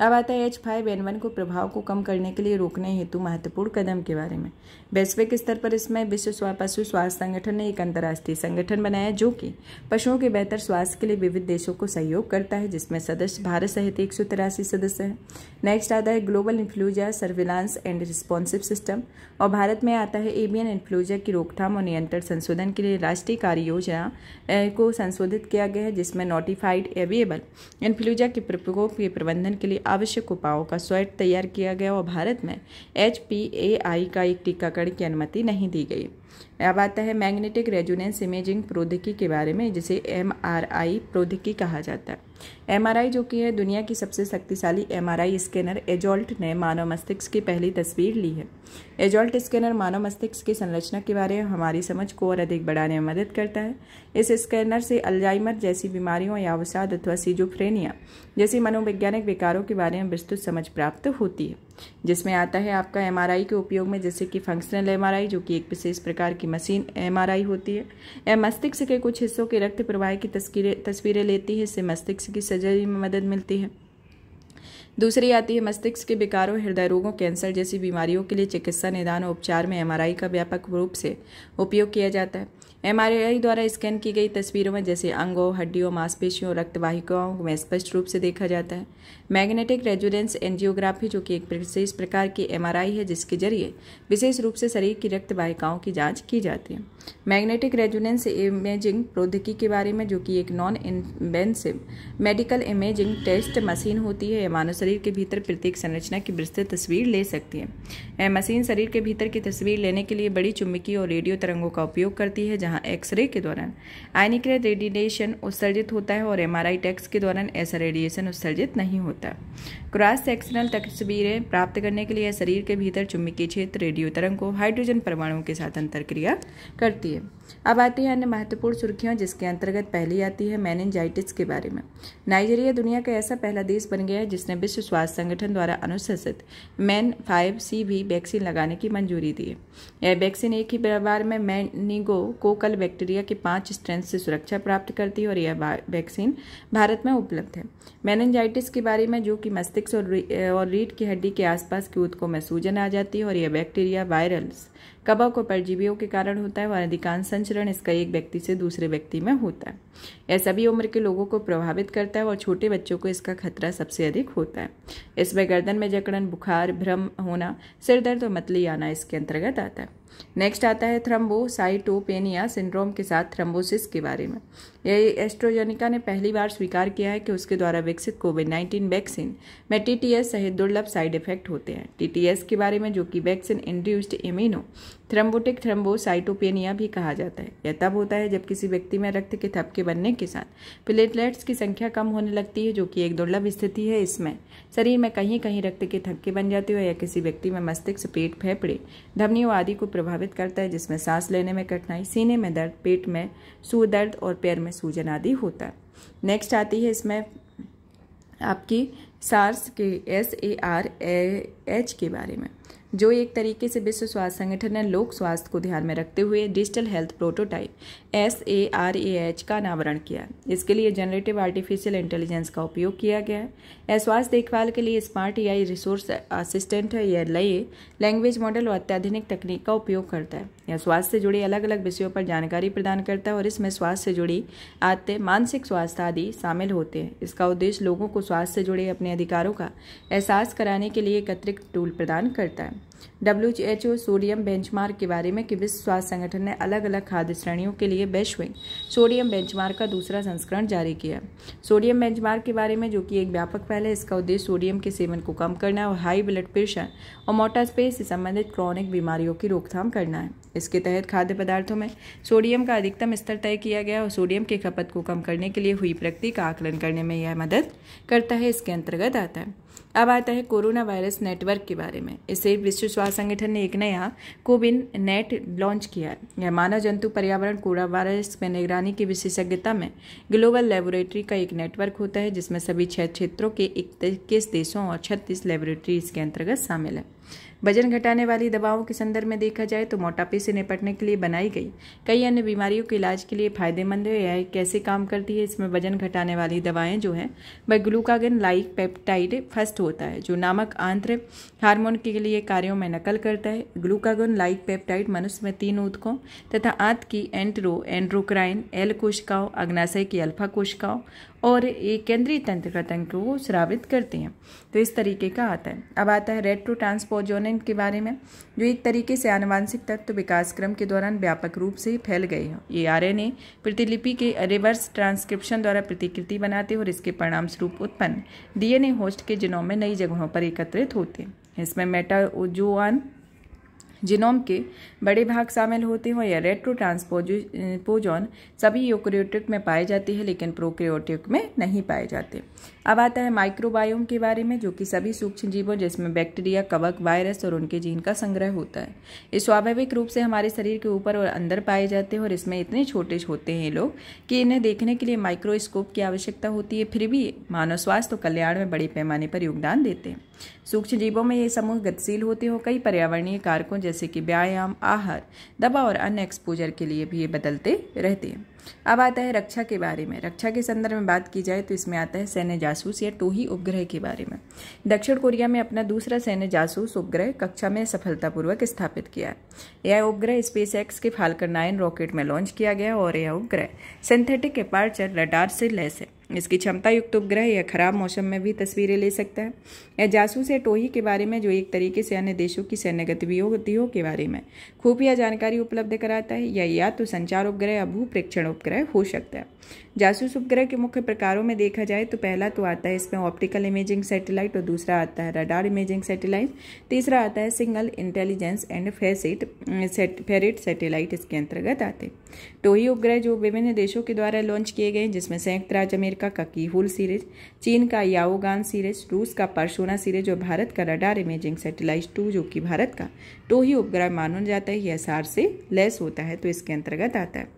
अब आता है H5N1 को प्रभाव को कम करने के लिए रोकने हेतु महत्वपूर्ण कदम के बारे में। वैश्विक स्तर पर इसमें विश्व पशु स्वास्थ्य संगठन ने एक अंतर्राष्ट्रीय संगठन बनाया जो कि पशुओं के बेहतर स्वास्थ्य के लिए विविध देशों को सहयोग करता है, जिसमें सदस्य भारत सहित 183 सदस्य हैं। नेक्स्ट आता है global influenza surveillance and responsive system, और भारत में आता है एवियन इन्फ्लुएंजा की रोकथाम और नियंत्रण संशोधन के लिए राष्ट्रीय कार्य योजना को संशोधित किया गया है, जिसमें नोटिफाइड एविएबल इन्फ्लुएंजा के प्रकोप के प्रबंधन के लिए आवश्यक उपायों का स्वेट तैयार किया गया और भारत में HPAI का एक टीकाकरण की अनुमति नहीं दी गई। अब आता है मैग्नेटिक रेजोनेंस इमेजिंग प्रौद्योगिकी के बारे में, जिसे MRI प्रौद्योगिकी कहा जाता है। MRI जो कि है दुनिया की सबसे शक्तिशाली MRI स्कैनर एजोल्ट ने मानव मस्तिष्क की पहली तस्वीर ली है। एजोल्ट स्कैनर मानव मस्तिष्क की संरचना के बारे में हमारी समझ को और अधिक बढ़ाने में मदद करता है। इस स्कैनर से अल्जाइमर जैसी बीमारियों या अवसाद अथवा सिजोफ्रेनिया जैसी मनोवैज्ञानिक विकारों के बारे में विस्तृत समझ प्राप्त होती है, जिसमें आता है आपका MRI के उपयोग में, जैसे कि फंक्शनल MRI जो कि एक विशेष प्रकार की मशीन MRI होती है। यह मस्तिष्क के कुछ हिस्सों के रक्त प्रवाह की तस्वीरें लेती है, इससे मस्तिष्क की सर्जरी में मदद मिलती है। दूसरी आती है मस्तिष्क के विकारों, हृदय रोगों, कैंसर जैसी बीमारियों के लिए चिकित्सा निदान और उपचार में MRI का व्यापक रूप से उपयोग किया जाता है। MRI द्वारा स्कैन की गई तस्वीरों में जैसे अंगों, हड्डियों, मांसपेशियों, रक्तवाहिकाओं में स्पष्ट रूप से देखा जाता है। मैग्नेटिक रेजोनेंस एंजियोग्राफी जो कि एक विशेष प्रकार की MRI है, जिसके जरिए विशेष रूप से शरीर की रक्तवाहिकाओं की जांच की जाती है। मैग्नेटिक रेजोनेंस इमेजिंग प्रौद्योगिकी के बारे में, जो कि एक non invasive medical imaging test machine होती है। यह मानव शरीर के भीतर प्रत्येक संरचना की विस्तृत तस्वीर ले सकती है। यह मशीन शरीर के भीतर की तस्वीर लेने के लिए बड़ी चुंबकीय और रेडियो तरंगों का उपयोग करती है, जहां एक्सरे के दौरान आयनीकृत रेडिएशन उत्सर्जित होता है और MRI टेक्स्ट के दौरान ऐसा रेडिएशन उत्सर्जित नहीं होता। क्रॉस सेक्शनल तस्वीरें प्राप्त करने के लिए शरीर के भीतर चुंबकीय क्षेत्र रेडियो तरंग को हाइड्रोजन परमाणुओं के साथ अंतरक्रिया करती है। अब आती है अन्य महत्वपूर्ण सुर्खियां, जिसके अंतर्गत पहली आती है मेनिंजाइटिस के बारे में। नाइजीरिया दुनिया का ऐसा पहला देश बन गया है जिसने विश्व स्वास्थ्य संगठन द्वारा अनुशंसित MEN5CV वैक्सीन लगाने की मंजूरी दी है। यह वैक्सीन एक ही बार में मेनिंगोकोकल बैक्टीरिया के 5 स्ट्रेन से सुरक्षा प्राप्त करती है और यह वैक्सीन भारत में उपलब्ध है। मेनिंजाइटिस के बारे में, जो कि मस्तिष्क और रीढ़ की हड्डी के आसपास के ऊतकों में सूजन आ जाती है और यह बैक्टीरिया वायरल्स कवक और परजीवियों के कारण होता है और अधिकांश संचरण इसका एक व्यक्ति से दूसरे व्यक्ति में होता है। यह सभी उम्र के लोगों को प्रभावित करता है और छोटे बच्चों को इसका खतरा सबसे अधिक होता है। इसमें गर्दन में जकड़न, बुखार, भ्रम होना, सिर दर्द और मतली आना इसके अंतर्गत आता है। नेक्स्ट आता है थ्रोम्बोसाइटोपेनिया सिंड्रोम के साथ थ्रोम्बोसिस के बारे में। यह एस्ट्राजेनेका ने पहली बार स्वीकार किया है कि उसके द्वारा विकसित कोविड-19 वैक्सीन में टीटीएस सहित दुर्लभ साइड इफेक्ट होते हैं। टीटीएस के बारे में, जो कि vaccine induced immuno thrombotic thrombocytopenia भी कहा जाता है। यह तब होता है जब किसी व्यक्ति में रक्त के थपके बनने के साथ प्लेटलेट्स की संख्या कम होने लगती है, जो कि एक दुर्लभ स्थिति है। इसमें शरीर में कहीं कहीं रक्त के थक्के बन जाते हैं या किसी व्यक्ति में मस्तिष्क, पेट, फेफड़े, धमनियों आदि को प्रभावित करता है, जिसमें सांस लेने में कठिनाई, सीने में दर्द, पेट में सूर दर्द और पैर में सूजन आदि होता है। नेक्स्ट आती है इसमें आपकी सार्स के SARS के बारे में, जो एक तरीके से विश्व स्वास्थ्य संगठन ने लोक स्वास्थ्य को ध्यान में रखते हुए डिजिटल हेल्थ प्रोटोटाइप SARAH का अनावरण किया। इसके लिए जनरेटिव आर्टिफिशियल इंटेलिजेंस का उपयोग किया गया है। यह स्वास्थ्य देखभाल के लिए स्मार्ट AI रिसोर्स असिस्टेंट है। यह नए लैंग्वेज मॉडल और अत्याधुनिक तकनीक का उपयोग करता है। यह स्वास्थ्य से जुड़े अलग अलग विषयों पर जानकारी प्रदान करता है और इसमें स्वास्थ्य से जुड़ी आदतें, मानसिक स्वास्थ्य आदि शामिल होते हैं। इसका उद्देश्य लोगों को स्वास्थ्य से जुड़े अपने अधिकारों का एहसास कराने के लिए एक अतिरिक्त टूल प्रदान करता है। WHO सोडियम बेंचमार्क के बारे में कि विश्व स्वास्थ्य संगठन ने अलग अलग खाद्य श्रेणियों के लिए वैश्विक सोडियम बेंचमार्क का दूसरा संस्करण जारी किया। सोडियम बेंचमार्क के बारे में, जो कि एक व्यापक पहल है, इसका उद्देश्य सोडियम के सेवन को कम करना और हाई ब्लड प्रेशर और मोटापे से संबंधित क्रॉनिक बीमारियों की रोकथाम करना है। इसके तहत खाद्य पदार्थों में सोडियम का अधिकतम स्तर तय किया गया और सोडियम की खपत को कम करने के लिए हुई प्रगति का आकलन करने में यह मदद करता है। इसके अंतर्गत आता है। अब आता है कोरोना वायरस नेटवर्क के बारे में। इसे विश्व स्वास्थ्य संगठन ने एक नया कोविन नेट लॉन्च किया है। यह मानव जंतु पर्यावरण कोरोना वायरस में निगरानी की विशेषज्ञता में ग्लोबल लेबोरेटरी का एक नेटवर्क होता है, जिसमें सभी 6 क्षेत्रों के 21 देशों और 36 लेबोरेटरी इसके अंतर्गत शामिल है। वजन घटाने वाली दवाओं के संदर्भ में देखा जाए तो मोटापे से निपटने के लिए बनाई गई कई अन्य बीमारियों के इलाज के लिए फायदेमंद है। यह कैसे काम करती है? इसमें वजन घटाने वाली दवाएं जो हैं वह ग्लूकागन लाइक पेप्टाइड फर्स्ट होता है, जो नामक आंत्र हार्मोन के लिए कार्यों में नकल करता है। ग्लूकागन लाइक पेप्टाइड मनुष्य में 3 ऊतकों तथा आंत की एंड्रोक्राइन एल कोशिकाओं, अग्नाशय की अल्फा कोशिकाओं और एक केंद्रीय तंत्रिका तंत्र को स्रावित करते हैं। तो इस तरीके का आता है। अब आता है रेट्रो ट्रांसपोजोनिन के बारे में, जो एक तरीके से आनुवांशिक तत्व विकास क्रम के दौरान व्यापक रूप से फैल गए हैं। ये RNA प्रतिलिपि के रिवर्स ट्रांसक्रिप्शन द्वारा प्रतिकृति बनाते हैं और इसके परिणाम स्वरूप उत्पन्न DNA होस्ट के जीनोम में नई जगहों पर एकत्रित होते हैं। इसमें मेटाजोआन जीनोम के बड़े भाग शामिल होते हैं। यह रेट्रो ट्रांसपोजोन सभी यूकेरियोटिक में पाए जाते हैं, लेकिन प्रोकैरियोटिक में नहीं पाए जाते। अब आता है माइक्रोबायोम के बारे में, जो कि सभी सूक्ष्म जीवों जिसमें बैक्टीरिया, कवक, वायरस और उनके जीन का संग्रह होता है। ये स्वाभाविक रूप से हमारे शरीर के ऊपर और अंदर पाए जाते हैं और इसमें इतने छोटे होते हैं लोग कि इन्हें देखने के लिए माइक्रोस्कोप की आवश्यकता होती है। फिर भी मानव स्वास्थ्य और कल्याण में बड़े पैमाने पर योगदान देते हैं। सूक्ष्म जीवों में ये समूह गतिशील होते हैं और कई पर्यावरणीय कारकों जैसे कि व्यायाम, आहार, दवा और अन्य एक्सपोजर के लिए भी ये बदलते रहते हैं। अब आता है रक्षा के बारे में। रक्षा के संदर्भ में बात की जाए तो इसमें आता है सैन्य जासूस या टोही उपग्रह के बारे में। दक्षिण कोरिया में अपना दूसरा सैन्य जासूस उपग्रह कक्षा में सफलतापूर्वक स्थापित किया है। यह उपग्रह SpaceX के फाल्कन 9 रॉकेट में लॉन्च किया गया और यह उपग्रह सिंथेटिक एपर्चर रडार से लैस है। इसकी क्षमता युक्त उपग्रह यह खराब मौसम में भी तस्वीरें ले सकता है। यह जासूस या टोही के बारे में, जो एक तरीके से अन्य देशों की सैन्य गतिविधियों के बारे में खुफिया जानकारी उपलब्ध कराता है। यह या तो संचार उपग्रह या भू प्रेक्षण उपग्रह हो सकता है। जासूस उपग्रह के मुख्य प्रकारों में देखा जाए तो पहला तो आता है इसमें ऑप्टिकल इमेजिंग सैटेलाइट और दूसरा आता है रडार इमेजिंग सैटेलाइट, तीसरा आता है सिंगल इंटेलिजेंस एंड फेरिट सैटेलाइट इसके अंतर्गत आते हैं। टोही उपग्रह जो विभिन्न देशों के द्वारा लॉन्च किए गए, जिसमें संयुक्त राज्य अमेरिका का कीहूल सीरीज, चीन का याओगान सीरीज, रूस का परसोना सीरीज और भारत का रडार इमेजिंग सैटेलाइट 2 जो कि भारत का टोही उपग्रह माना जाता है। यह SAR से लैस होता है, तो इसके अंतर्गत आता है।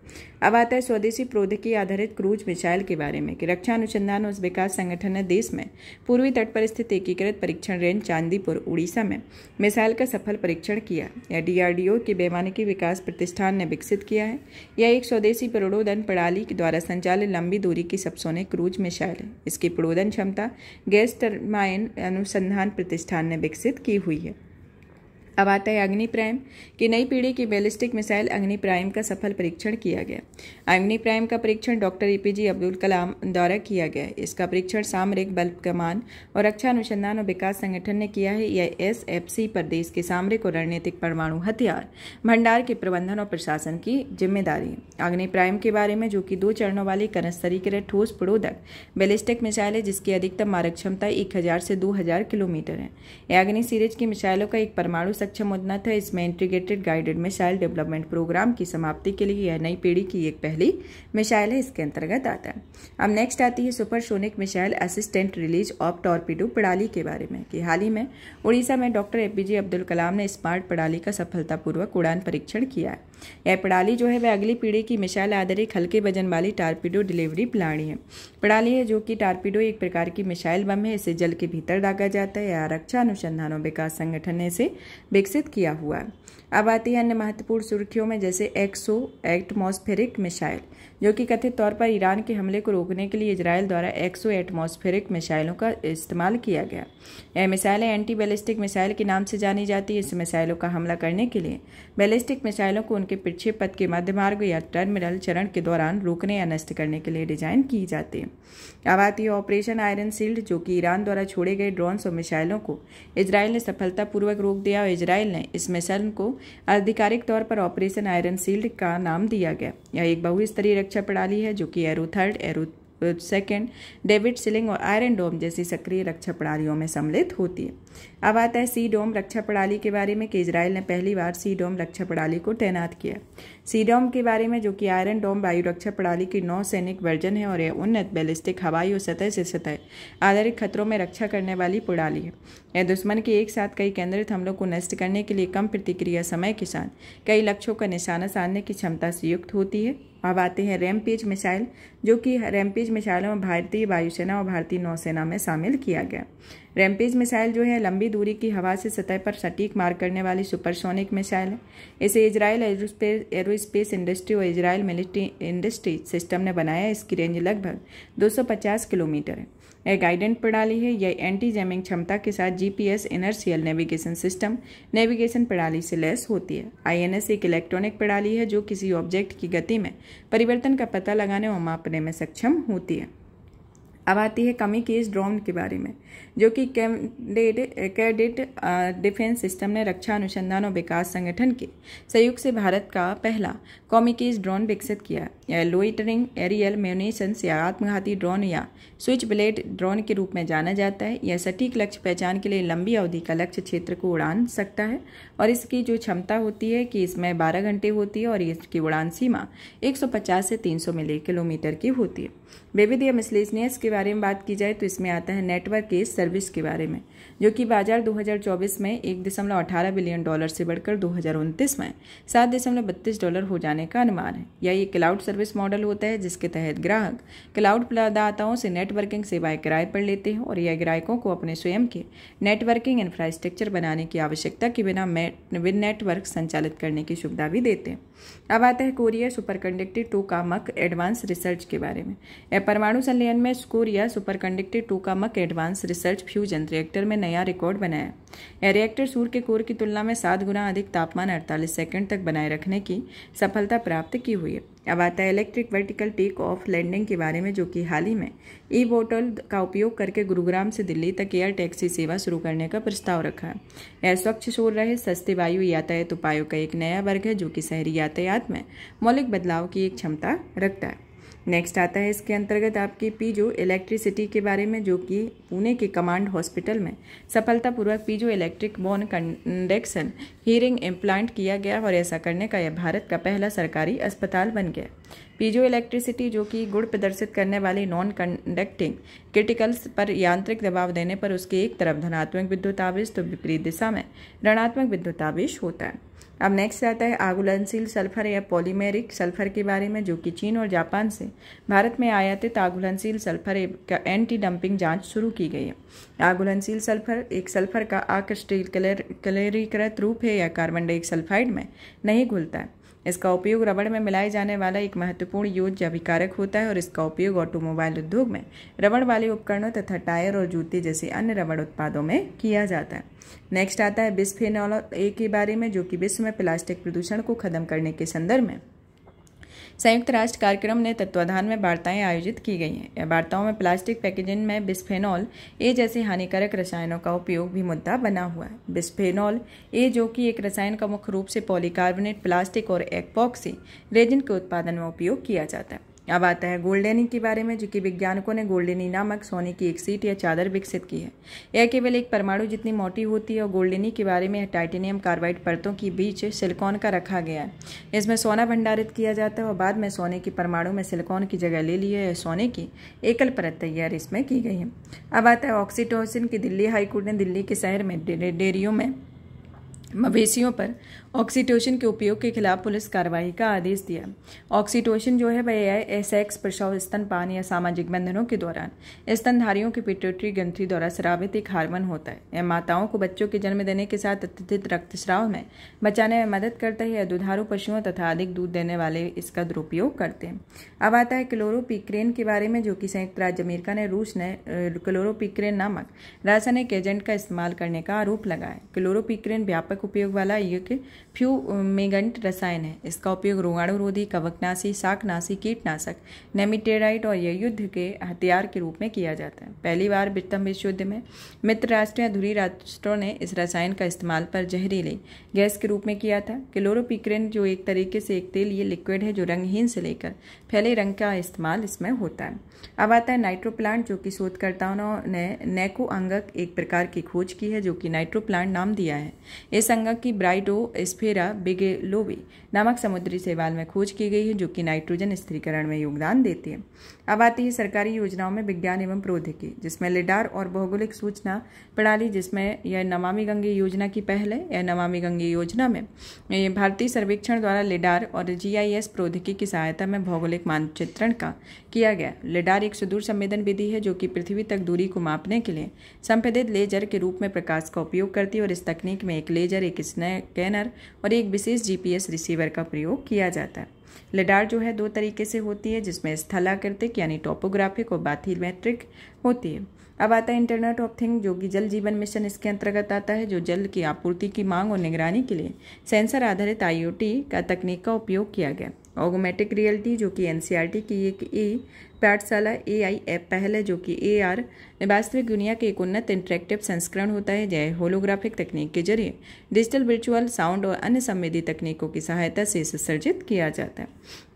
अब आता है स्वदेशी प्रौद्योगिकी आधारित क्रूज मिसाइल के बारे में कि रक्षा अनुसंधान और विकास संगठन ने देश में पूर्वी तट पर स्थित एकीकृत परीक्षण रेंज चांदीपुर उड़ीसा में मिसाइल का सफल परीक्षण किया। यह DRDO के वैमानिकी विकास प्रतिष्ठान ने विकसित किया है। यह एक स्वदेशी प्रणोदन प्रणाली के द्वारा संचालित लंबी दूरी की सबसोनिक क्रूज मिसाइल है। इसकी प्रणोदन क्षमता गैस टरबाइन अनुसंधान प्रतिष्ठान ने विकसित की हुई है। अब आता है अग्नि प्राइम की नई पीढ़ी की बैलिस्टिक मिसाइल अग्नि प्राइम का सफल परीक्षण किया गया। अग्नि प्राइम का परीक्षण डॉक्टर एपीजे अब्दुल कलाम द्वारा किया गया। इसका परीक्षण सामरिक बल कमान और रक्षा अनुसंधान और विकास संगठन ने किया है। यह SFC पर देश के सामरिक और रणनीतिक परमाणु हथियार भंडार के प्रबंधन और प्रशासन की जिम्मेदारी है। अग्नि प्राइम के बारे में, जो कि 2 चरणों वाली कनस्तरीकृत ठोस प्रोदक बैलिस्टिक मिसाइल है जिसकी अधिकतम मारक क्षमता 1000 से 2000 किलोमीटर है। यह अग्नि सीरीज की मिसाइलों का एक परमाणु सक्षम उन्नत है। इसमें integrated guided missile development programme की समाप्ति के लिए यह नई पीढ़ी की एक पहली मिसाइल है, इसके अंतर्गत आता है। अब नेक्स्ट आती है supersonic missile assistant release of torpedo प्रणाली के बारे में कि हाल ही में उड़ीसा में डॉक्टर एपीजे अब्दुल कलाम ने स्मार्ट प्रणाली का सफलतापूर्वक उड़ान परीक्षण किया है। यह प्रणाली जो है वह अगली पीढ़ी की मिसाइल आधारित हल्के वजन वाली टारपीडो डिलीवरी प्रणाली है जो कि टारपीडो एक प्रकार की मिसाइल बम है। इसे जल के भीतर दागा जाता है। यह रक्षा अनुसंधान और विकास संगठन ने इसे विकसित किया हुआ है। अब आती है अन्य महत्वपूर्ण सुर्खियों में, जैसे एक्सो एटमॉस्फेरिक मिसाइल, जो कि कथित तौर पर ईरान के हमले को रोकने के लिए इजराइल द्वारा एक्सो एटमॉस्फेरिक मिसाइलों का इस्तेमाल किया गया। यह मिसाइलें एंटी बैलिस्टिक मिसाइल के नाम से जानी जाती है। इस मिसाइलों का हमला करने के लिए बैलिस्टिक मिसाइलों को उनके प्रक्षेप पथ के मध्य मार्ग या टर्मिनल चरण के दौरान रोकने या नष्ट करने के लिए डिजाइन की जाती है। अब आती है ऑपरेशन आयरन शील्ड, जो कि ईरान द्वारा छोड़े गए ड्रोन्स और मिसाइलों को इजराइल ने सफलतापूर्वक रोक दिया और इजराइल ने इस मिसाइल को आधिकारिक तौर पर ऑपरेशन आयरन शील्ड का नाम दिया गया। यह एक बहुस्तरीय रक्षा प्रणाली है जो कि arrow third, arrow second, David ceiling और आयरन डोम जैसी सक्रिय रक्षा प्रणालियों में सम्मिलित होती है। अब आता है सी डोम रक्षा प्रणाली के बारे में कि इजराइल ने पहली बार सी डोम रक्षा प्रणाली को तैनात किया। सी डोम के बारे में, जो कि आयरन डोम वायु रक्षा प्रणाली की नौसैनिक वर्जन है और यह उन्नत बैलिस्टिक हवाई और सतह से सतह आधारित खतरों में रक्षा करने वाली प्रणाली है। यह दुश्मन के एक साथ कई केंद्रित हमलों को नष्ट करने के लिए कम प्रतिक्रिया समय के साथ कई लक्ष्यों का निशाना साधने की क्षमता से युक्त होती है। अब आते हैं रैमपेज मिसाइल, जो कि रैमपेज मिसाइलों में भारतीय वायुसेना और भारतीय नौसेना में शामिल किया गया। रैमपेज मिसाइल जो है लंबी दूरी की हवा से सतह पर सटीक मार करने वाली सुपरसोनिक मिसाइल है। इसे इजराइल एरोस्पेस इंडस्ट्री और इजराइल मिलिट्री इंडस्ट्री सिस्टम ने बनाया। इसकी रेंज लगभग 250 किलोमीटर है। यह गाइडेंट प्रणाली है। यह एंटी जैमिंग क्षमता के साथ GPS inertial navigation system navigation प्रणाली से लैस होती है। INS एक इलेक्ट्रॉनिक प्रणाली है जो किसी ऑब्जेक्ट की गति में परिवर्तन का पता लगाने और मापने में सक्षम होती है। अब आती है कमिकेज ड्रोन के बारे में, जो कि कैडेट डिफेंस सिस्टम ने रक्षा अनुसंधान और विकास संगठन के सहयोग से भारत का पहला कॉमिकेज ड्रोन विकसित किया। यह लोइटरिंग एरियल म्यूनिशंस या आत्मघाती ड्रोन या स्विच ब्लेड ड्रोन के रूप में जाना जाता है। यह सटीक लक्ष्य पहचान के लिए लंबी अवधि का लक्ष्य क्षेत्र को उड़ान सकता है और इसकी जो क्षमता होती है कि इसमें 12 घंटे होती है और इसकी उड़ान सीमा 150 से 300 मिली किलोमीटर की होती है। विविध या मिसलेनियस के बारे में बात की जाए तो इसमें आता है नेटवर्क केस सर्विस के बारे में, जो कि बाजार 2024 में $1.18 बिलियन से बढ़कर 2029 में $7.32 हो जाने का अनुमान है। यह एक क्लाउड सर्विस मॉडल होता है जिसके तहत ग्राहक क्लाउड प्रदाताओं से नेटवर्किंग सेवाएं किराए पर लेते हैं और यह ग्राहकों को अपने स्वयं के नेटवर्किंग इंफ्रास्ट्रक्चर बनाने की आवश्यकता के बिना नेटवर्क संचालित करने की सुविधा भी देते हैं। अब आता है Korea superconductive tokamak advance research के बारे में। यह परमाणु संलयन में Korea superconductive tokamak advance research fusion reactor में नया रिकॉर्ड बनाया। यह रिएक्टर सूर्य के कोर की तुलना में 7 गुना अधिक तापमान 48 सेकंड तक बनाए रखने की सफलता प्राप्त की हुई है। अब आता है electric vertical take off landing के बारे में, जो कि हाल ही में ई-बोटल का उपयोग करके गुरुग्राम से दिल्ली तक एयर टैक्सी सेवा शुरू करने का प्रस्ताव रखा है। यह स्वच्छ शोर रहे सस्ते वायु यातायात उपायों का एक नया वर्ग है जो कि शहरी यातायात में मौलिक बदलाव की एक क्षमता रखता है। नेक्स्ट आता है इसके अंतर्गत आपकी पीजो इलेक्ट्रिसिटी के बारे में, जो कि पुणे के कमांड हॉस्पिटल में सफलतापूर्वक piezo electric bone conduction hearing implant किया गया और ऐसा करने का यह भारत का पहला सरकारी अस्पताल बन गया। पीजो इलेक्ट्रिसिटी, जो कि गुण प्रदर्शित करने वाली नॉन कंडक्टिंग क्रिटिकल्स पर यांत्रिक दबाव देने पर उसके एक तरफ धनात्मक विद्युत आवेश तो विपरीत दिशा में ऋणात्मक विद्युत आवेश होता है। अब नेक्स्ट आता है आघुलनशील सल्फर या पॉलीमेरिक सल्फर के बारे में, जो कि चीन और जापान से भारत में आयातित आघुलनशील सल्फर का एंटी डंपिंग जांच शुरू की गई है। आघुलनशील सल्फर एक सल्फर का अक्रिस्टलीकृत रूप है या कार्बन डाइऑक्साइड में नहीं घुलता है। इसका उपयोग रबड़ में मिलाए जाने वाला एक महत्वपूर्ण योज्य अभिकारक होता है और इसका उपयोग ऑटोमोबाइल उद्योग में रबड़ वाले उपकरणों तथा टायर और जूते जैसे अन्य रबड़ उत्पादों में किया जाता है। नेक्स्ट आता है बिस्फेनॉल ए के बारे में, जो कि विश्व में प्लास्टिक प्रदूषण को खत्म करने के संदर्भ में संयुक्त राष्ट्र कार्यक्रम ने तत्वाधान में वार्ताएं आयोजित की गई हैं। यह वार्ताओं में प्लास्टिक पैकेजिंग में बिस्फेनॉल ए जैसे हानिकारक रसायनों का उपयोग भी मुद्दा बना हुआ है। बिस्फेनॉल ए, जो कि एक रसायन का मुख्य रूप से पॉलीकार्बोनेट प्लास्टिक और एपॉक्सी रेजिन के उत्पादन में उपयोग किया जाता है। अब आता है गोल्डेनी के बारे में, जो कि वैज्ञानिकों ने गोल्डेनी नामक सोने की एक सीट या चादर विकसित की है। यह केवल एक परमाणु जितनी मोटी होती है और गोल्डेनी के बारे में टाइटेनियम कार्बाइड परतों के बीच सिलिकॉन का रखा गया है। इसमें सोना भंडारित किया जाता है और बाद में सोने के परमाणु में सिलिकॉन की जगह ले ली है। सोने की एकल परत तैयार इसमें की गई है। अब आता है ऑक्सीटोसिन की। दिल्ली हाईकोर्ट ने दिल्ली के शहर में डेयरियों में मवेशियों पर ऑक्सीटोसिन के उपयोग के खिलाफ पुलिस कार्रवाई का आदेश दिया। ऑक्सीटोसिन जो है वह सेक्स, प्रसव, स्तनपान या सामाजिक बंधनों के दौरान स्तनधारियों की पिट्यूटरी ग्रंथि द्वारा स्रावित एक हार्मोन होता है। यह माताओं को बच्चों के जन्म देने के साथ अत्यधिक रक्तस्राव में बचाने में मदद करता है। यह दुधारू पशुओं तथा अधिक दूध देने वाले इसका दुरुपयोग करते हैं। अब आता है क्लोरोपिक्रेन के बारे में, जो कि संयुक्त राज्य अमेरिका ने रूस ने क्लोरोपिक्रेन नामक रासायनिक एजेंट का इस्तेमाल करने का आरोप लगाया। क्लोरोपिक्रेन व्यापक उपयोग वाला एक फ्यूमेगंट रसायन है। इसका उपयोग रोगाणुरोधी, कवकनाशी, शाकनाशी, कीटनाशक, नेमेटेराइड और युद्ध के हथियार के रूप में किया जाता है। पहली बार प्रथम विश्व युद्ध में मित्र राष्ट्र या धुरी राष्ट्रों ने इस रसायन का इस्तेमाल पर जहरीली गैस के रूप में किया था। क्लोरोपिक्रेन जो एक तरीके से एक तेलीय लिक्विड है जो रंगहीन से लेकर फैले रंग का इस्तेमाल इसमें होता है। अब आता है नाइट्रोप्लांट, जो कि शोधकर्ताओं ने नैको अंगक एक प्रकार की खोज की है, जो कि नाइट्रोप्लांट नाम दिया है। इस अंगक की ब्राइडोस्फेरा बिगेलोवी नामक समुद्री शैवाल में खोज की गई है, जो कि नाइट्रोजन स्थिरीकरण में योगदान देती है। अब आती है सरकारी योजनाओं में विज्ञान एवं प्रौद्योगिकी, जिसमें लिडार और भौगोलिक सूचना प्रणाली, जिसमें यह नमामि गंगे योजना की पहल है। यह नमामि गंगे योजना में भारतीय सर्वेक्षण द्वारा लिडार और GIS प्रौद्योगिकी की सहायता में भौगोलिक मानचित्रण का किया गया। लिडार एक सुदूर संवेदन विधि है जो कि पृथ्वी तक दूरी को मापने के लिए संपीड़ित लेजर के रूप में प्रकाश का उपयोग करती है और इस तकनीक में एक लेजर, एक स्कैनर और एक विशेष GPS रिसीवर का प्रयोग किया जाता है। लिडार जो है दो तरीके से होती है, जिसमें स्थलाकृतिक यानी टोपोग्राफिक और बाथिमेट्रिक होती है। अब आता है इंटरनेट ऑफ थिंग, जो कि जल जीवन मिशन इसके अंतर्गत आता है, जो जल की आपूर्ति की मांग और निगरानी के लिए सेंसर आधारित IoT का तकनीक का उपयोग किया गया। ऑगमेंटेड रियलिटी, जो कि NCERT की एक पाठशाला AI ऐप पहल है, जो कि AR वास्तविक दुनिया के एक उन्नत इंटरेक्टिव संस्करण होता है। यह होलोग्राफिक तकनीक के जरिए डिजिटल, वर्चुअल, साउंड और अन्य संवेदी तकनीकों की सहायता से इसे सर्जित किया जाता है।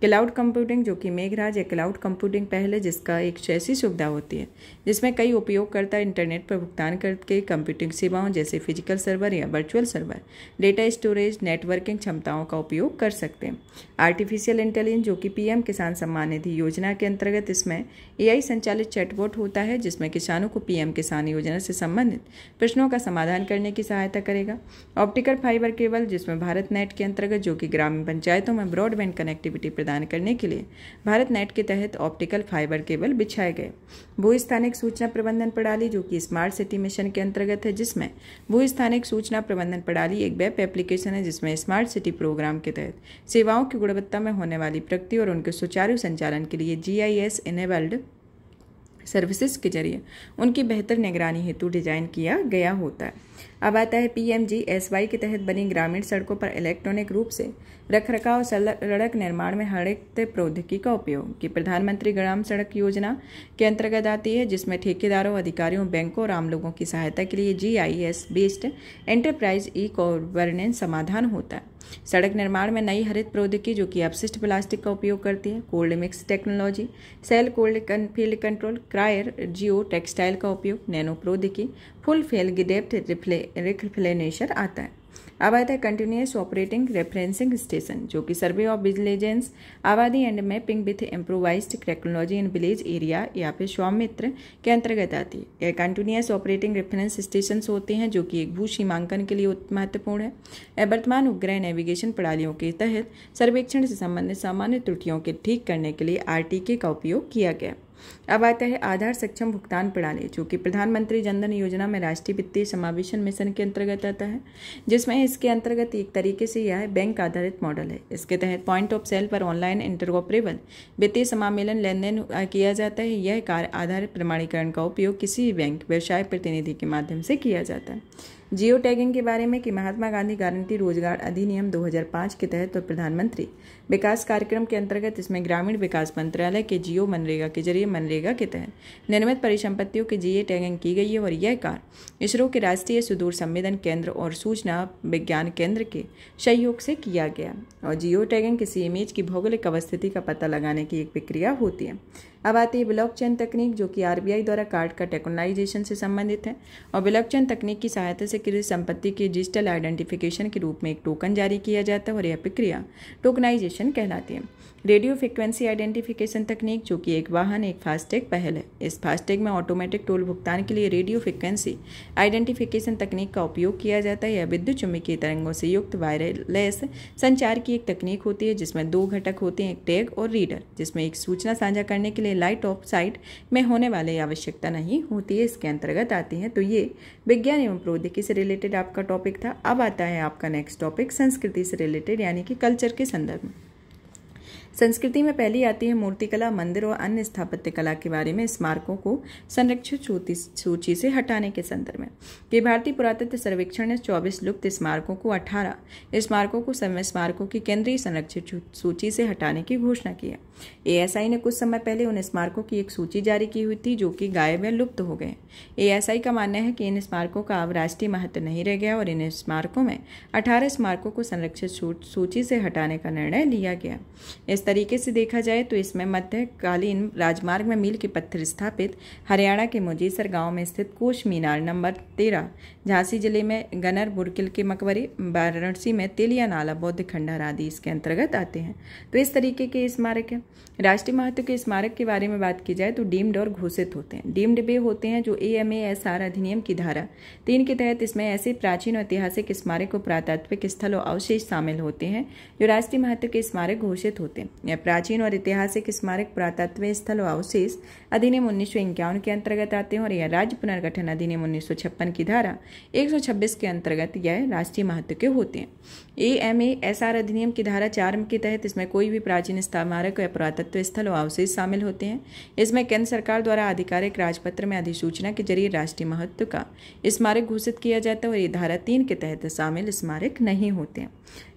क्लाउड कंप्यूटिंग, जो कि मेघराज या क्लाउड कंप्यूटिंग पहल है, जिसका एक ऐसी सुविधा होती है जिसमें कई उपयोगकर्ता इंटरनेट पर भुगतान करके कंप्यूटिंग सेवाओं जैसे फिजिकल सर्वर या virtual server, data storage, networking क्षमताओं का उपयोग कर सकते हैं। आर्टिफिशियल इंटेलिजेंस, जो कि PM किसान सम्मान निधि योजना के अंतर्गत इसमें AI संचालित चैटबॉट होता है, जिसमें किसानों को PM किसान योजना से संबंधित प्रश्नों का समाधान करने की सहायता करेगा। ऑप्टिकल फाइबर केबल, जिसमें भारत नेट के अंतर्गत, जो कि ग्रामीण पंचायतों में ब्रॉडबैंड कनेक्टिविटी प्रदान करने के लिए भारत नेट के तहत ऑप्टिकल फाइबर केबल बिछाए गए। भूस्थानिक सूचना प्रबंधन प्रणाली, जो कि स्मार्ट सिटी मिशन के अंतर्गत है, जिसमें भूस्थानिक सूचना प्रबंधन प्रणाली एक वेब एप्लीकेशन है, जिसमें स्मार्ट सिटी प्रोग्राम के तहत सेवाओं की गुणवत्ता में होने वाली प्रगति और उनके सुचारू संचालन के लिए GIS इनेबल्ड सर्विसेज के जरिए उनकी बेहतर निगरानी हेतु डिजाइन किया गया होता है। अब आता है PMGSY के तहत बनी ग्रामीण सड़कों पर इलेक्ट्रॉनिक रूप से रखरखाव सड़क निर्माण में हरित प्रौद्योगिकी का उपयोग, की प्रधानमंत्री ग्राम सड़क योजना के अंतर्गत आती है, जिसमें ठेकेदारों, अधिकारियों, बैंकों और आम लोगों की सहायता के लिए GIS बेस्ड एंटरप्राइज गवर्नेंस समाधान होता है। सड़क निर्माण में नई हरित प्रौद्योगिकी, जो कि अपशिष्ट प्लास्टिक का उपयोग करती है, cold mix technology, cell cold field control, क्रायर जियो टेक्सटाइल का उपयोग, नैनो प्रौद्योगिकी, फुल फेल डेप्थ रिफ्लेनेशन आता है। अब आता है कंटिन्यूअस ऑपरेटिंग रेफरेंसिंग स्टेशन, जो कि सर्वे ऑफ विजिलेंस, आबादी and mapping with improvised technology in village area या फिर स्वामित्र के अंतर्गत आती है। यह कंटिन्यूअस ऑपरेटिंग रेफरेंस स्टेशन होते हैं, जो कि एक भू सीमांकन के लिए महत्वपूर्ण है। यह वर्तमान उपग्रह नेविगेशन प्रणालियों के तहत सर्वेक्षण से संबंधित सामान्य त्रुटियों के ठीक करने के लिए RTK का उपयोग किया गया। अब आता है आधार सक्षम भुगतान प्रणाली, जो कि प्रधानमंत्री जनधन योजना में राष्ट्रीय वित्तीय समावेशन मिशन के अंतर्गत आता है, जिसमें इसके अंतर्गत एक तरीके से यह बैंक आधारित मॉडल है। इसके तहत पॉइंट ऑफ सेल पर ऑनलाइन इंटरऑपरेबल वित्तीय समामेलन लेन देन किया जाता है। यह कार्य आधारित प्रमाणीकरण का उपयोग किसी भी बैंक व्यवसाय प्रतिनिधि के माध्यम से किया जाता है। जियो टैगिंग के बारे में कि महात्मा गांधी गारंटी रोजगार अधिनियम 2005 के तहत और प्रधानमंत्री विकास कार्यक्रम के अंतर्गत इसमें ग्रामीण विकास मंत्रालय के जियो मनरेगा के जरिए मनरेगा के तहत निर्मित परिसंपत्तियों की जियो टैगिंग की गई है और यह कार्य इसरो के राष्ट्रीय सुदूर संवेदन केंद्र और सूचना विज्ञान केंद्र के सहयोग से किया गया। और जियो टैगिंग किसी इमेज की भौगोलिक अवस्थिति का पता लगाने की एक प्रक्रिया होती है। अब आती है ब्लॉकचेन तकनीक, जो कि आरबीआई द्वारा कार्ड का टोकनाइजेशन से संबंधित है। और ब्लॉकचेन तकनीक की सहायता से किसी संपत्ति की डिजिटल आइडेंटिफिकेशन के रूप में एक टोकन जारी किया जाता है और यह प्रक्रिया टोकनाइजेशन कहलाती है। रेडियो फ्रिक्वेंसी आइडेंटिफिकेशन तकनीक, जो कि एक वाहन एक फास्टैग पहल है। इस फास्टैग में ऑटोमेटिक टोल भुगतान के लिए रेडियो फ्रिक्वेंसी आइडेंटिफिकेशन तकनीक का उपयोग किया जाता है। यह विद्युत चुम्बकीय तरंगों से युक्त वायरलेस संचार की एक तकनीक होती है, जिसमें दो घटक होते हैं, एक टैग और रीडर, जिसमें एक सूचना साझा करने के लिए लाइट ऑफ साइट में होने वाली आवश्यकता नहीं होती है, इसके अंतर्गत आती है। तो ये विज्ञान एवं प्रौद्योगिकी से रिलेटेड आपका टॉपिक था। अब आता है आपका नेक्स्ट टॉपिक संस्कृति से रिलेटेड, यानी कि कल्चर के संदर्भ में। संस्कृति में पहली आती है मूर्तिकला, मंदिर और अन्य स्थापत्य कला के बारे में स्मारकों को संरक्षित सूची से हटाने के संदर्भ में कि भारतीय पुरातत्व सर्वेक्षण ने 24 लुप्त स्मारकों को 18 स्मारकों की केंद्रीय संरक्षित सूची से हटाने की घोषणा की है। एएसआई ने कुछ समय पहले उन स्मारकों की एक सूची जारी की हुई थी जो कि गायब या लुप्त हो गए। एएसआई का मानना है कि इन स्मारकों का अब राष्ट्रीय महत्व नहीं रह गया और इन स्मारकों में 18 स्मारकों को संरक्षित सूची से हटाने का निर्णय लिया गया। इस तरीके से देखा जाए तो इसमें मध्यकालीन राजमार्ग में मील के पत्थर स्थापित हरियाणा के मुजेसर गांव में स्थित कोश मीनार नंबर 13, झांसी जिले में गनर बुरकिल के मकबरे, वाराणसी में तेलिया नाला बौद्ध खंडहर आदि इसके अंतर्गत आते हैं। तो इस तरीके के स्मारक है। राष्ट्रीय महत्व के स्मारक के बारे में बात की जाए तो डीम्ड और घोषित होते हैं। डीम्ड वे होते हैं जो AMASR अधिनियम की धारा 3 के तहत इसमें ऐसे प्राचीन और ऐतिहासिक स्मारक और पुरातात्विक स्थल और अवशेष शामिल होते हैं जो राष्ट्रीय महत्व के स्मारक घोषित होते हैं। यह प्राचीन और ऐतिहासिक स्मारक पुरातत्व स्थल और अवशेष अधिनियम 1951 के अंतर्गत आते हैं और यह राज्य पुनर्गठन अधिनियम 1956 की धारा 126 के अंतर्गत यह राष्ट्रीय महत्व के होते हैं। AMASR अधिनियम की धारा 4 के तहत इसमें कोई भी प्राचीन स्मारक या पुरातत्व स्थल और अवशेष शामिल होते हैं। इसमें केंद्र सरकार द्वारा आधिकारिक राजपत्र में अधिसूचना के जरिए राष्ट्रीय महत्व का स्मारक घोषित किया जाता है और ये धारा 3 के तहत शामिल स्मारक नहीं होते हैं।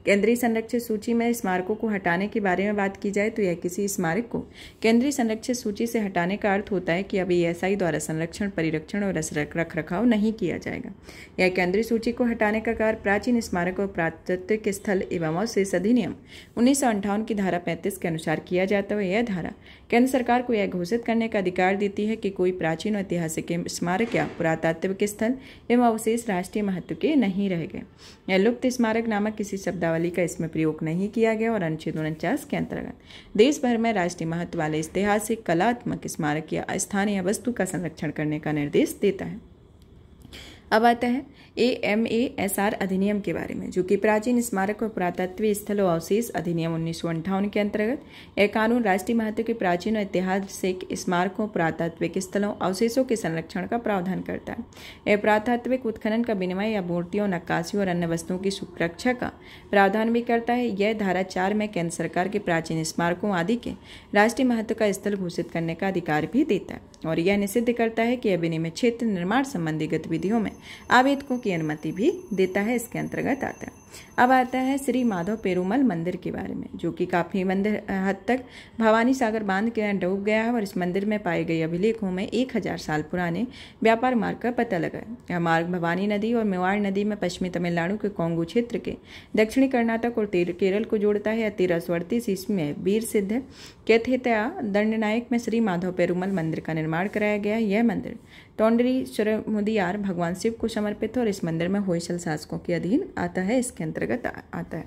केंद्रीय संरक्षित सूची में स्मारकों को हटाने के बारे में बात की जाए तो यह किसी स्मारक को केंद्रीय संरक्षित सूची से हटाने का अर्थ होता है कि अब एएसआई द्वारा संरक्षण, परिरक्षण और रखरखाव नहीं किया जाएगा। यह केंद्रीय सूची को हटाने का कार्य प्राचीन स्मारक और पुरातात्विक स्थल एवं अवशेष अधिनियम 1958 की धारा 35 के अनुसार किया जाता है। यह धारा केंद्र सरकार को यह घोषित करने का अधिकार देती है कि कोई प्राचीन और ऐतिहासिक स्मारक या पुरातात्विक स्थल एवं अवशेष राष्ट्रीय महत्व के नहीं रह गए। यह लुप्त स्मारक नामक किसी शब्दावली का इसमें प्रयोग नहीं किया गया और अनुच्छेद 49 के अंतर्गत देश भर में राष्ट्रीय महत्व वाले ऐतिहासिक, कलात्मक स्मारक या स्थानीय वस्तु का संरक्षण करने का निर्देश देता है। अब आता है AMASR अधिनियम के बारे में, जो कि प्राचीन स्मारक और पुरातत्वीय स्थल और अवशेष अधिनियम 1958 के अंतर्गत यह कानून राष्ट्रीय महत्व के प्राचीन और ऐतिहासिक स्मारकों, पुरातात्विक स्थलों, अवशेषों के संरक्षण का प्रावधान करता है। यह पुरातात्विक उत्खनन का विनिमय या मूर्तियों, नक्काशियों और अन्य वस्तुओं की सुरक्षा का प्रावधान भी करता है। यह धारा 4 में केंद्र सरकार के प्राचीन स्मारकों आदि के राष्ट्रीय महत्व का स्थल घोषित करने का अधिकार भी देता है और यह निषिद्ध करता है कि यह विनिमय क्षेत्र निर्माण संबंधी गतिविधियों में आवेदकों की अनुमति भी देता है, इसके अंतर्गत आता है। अब आता है श्री माधव पेरुमल मंदिर के बारे में, जो कि काफी मंदिर हद तक भवानी सागर बांध के डूब गया है और इस मंदिर में पाए गए अभिलेखों में 1000 साल पुराने व्यापार मार्ग का पता लगा है। यह मार्ग भवानी नदी और मेवाड़ नदी में पश्चिमी तमिलनाडु के कोंगू क्षेत्र के दक्षिणी कर्नाटक और केरल को जोड़ता है। 1338 ईस्वी में वीर सिद्ध केथेतया दंडनायक में श्री माधव पेरुमल मंदिर का निर्माण कराया गया। यह मंदिर तोंडरी मुदियार भगवान शिव को समर्पित है और इस मंदिर में होयसल शासकों के अधीन आता है, इसके अंतर्गत आता है।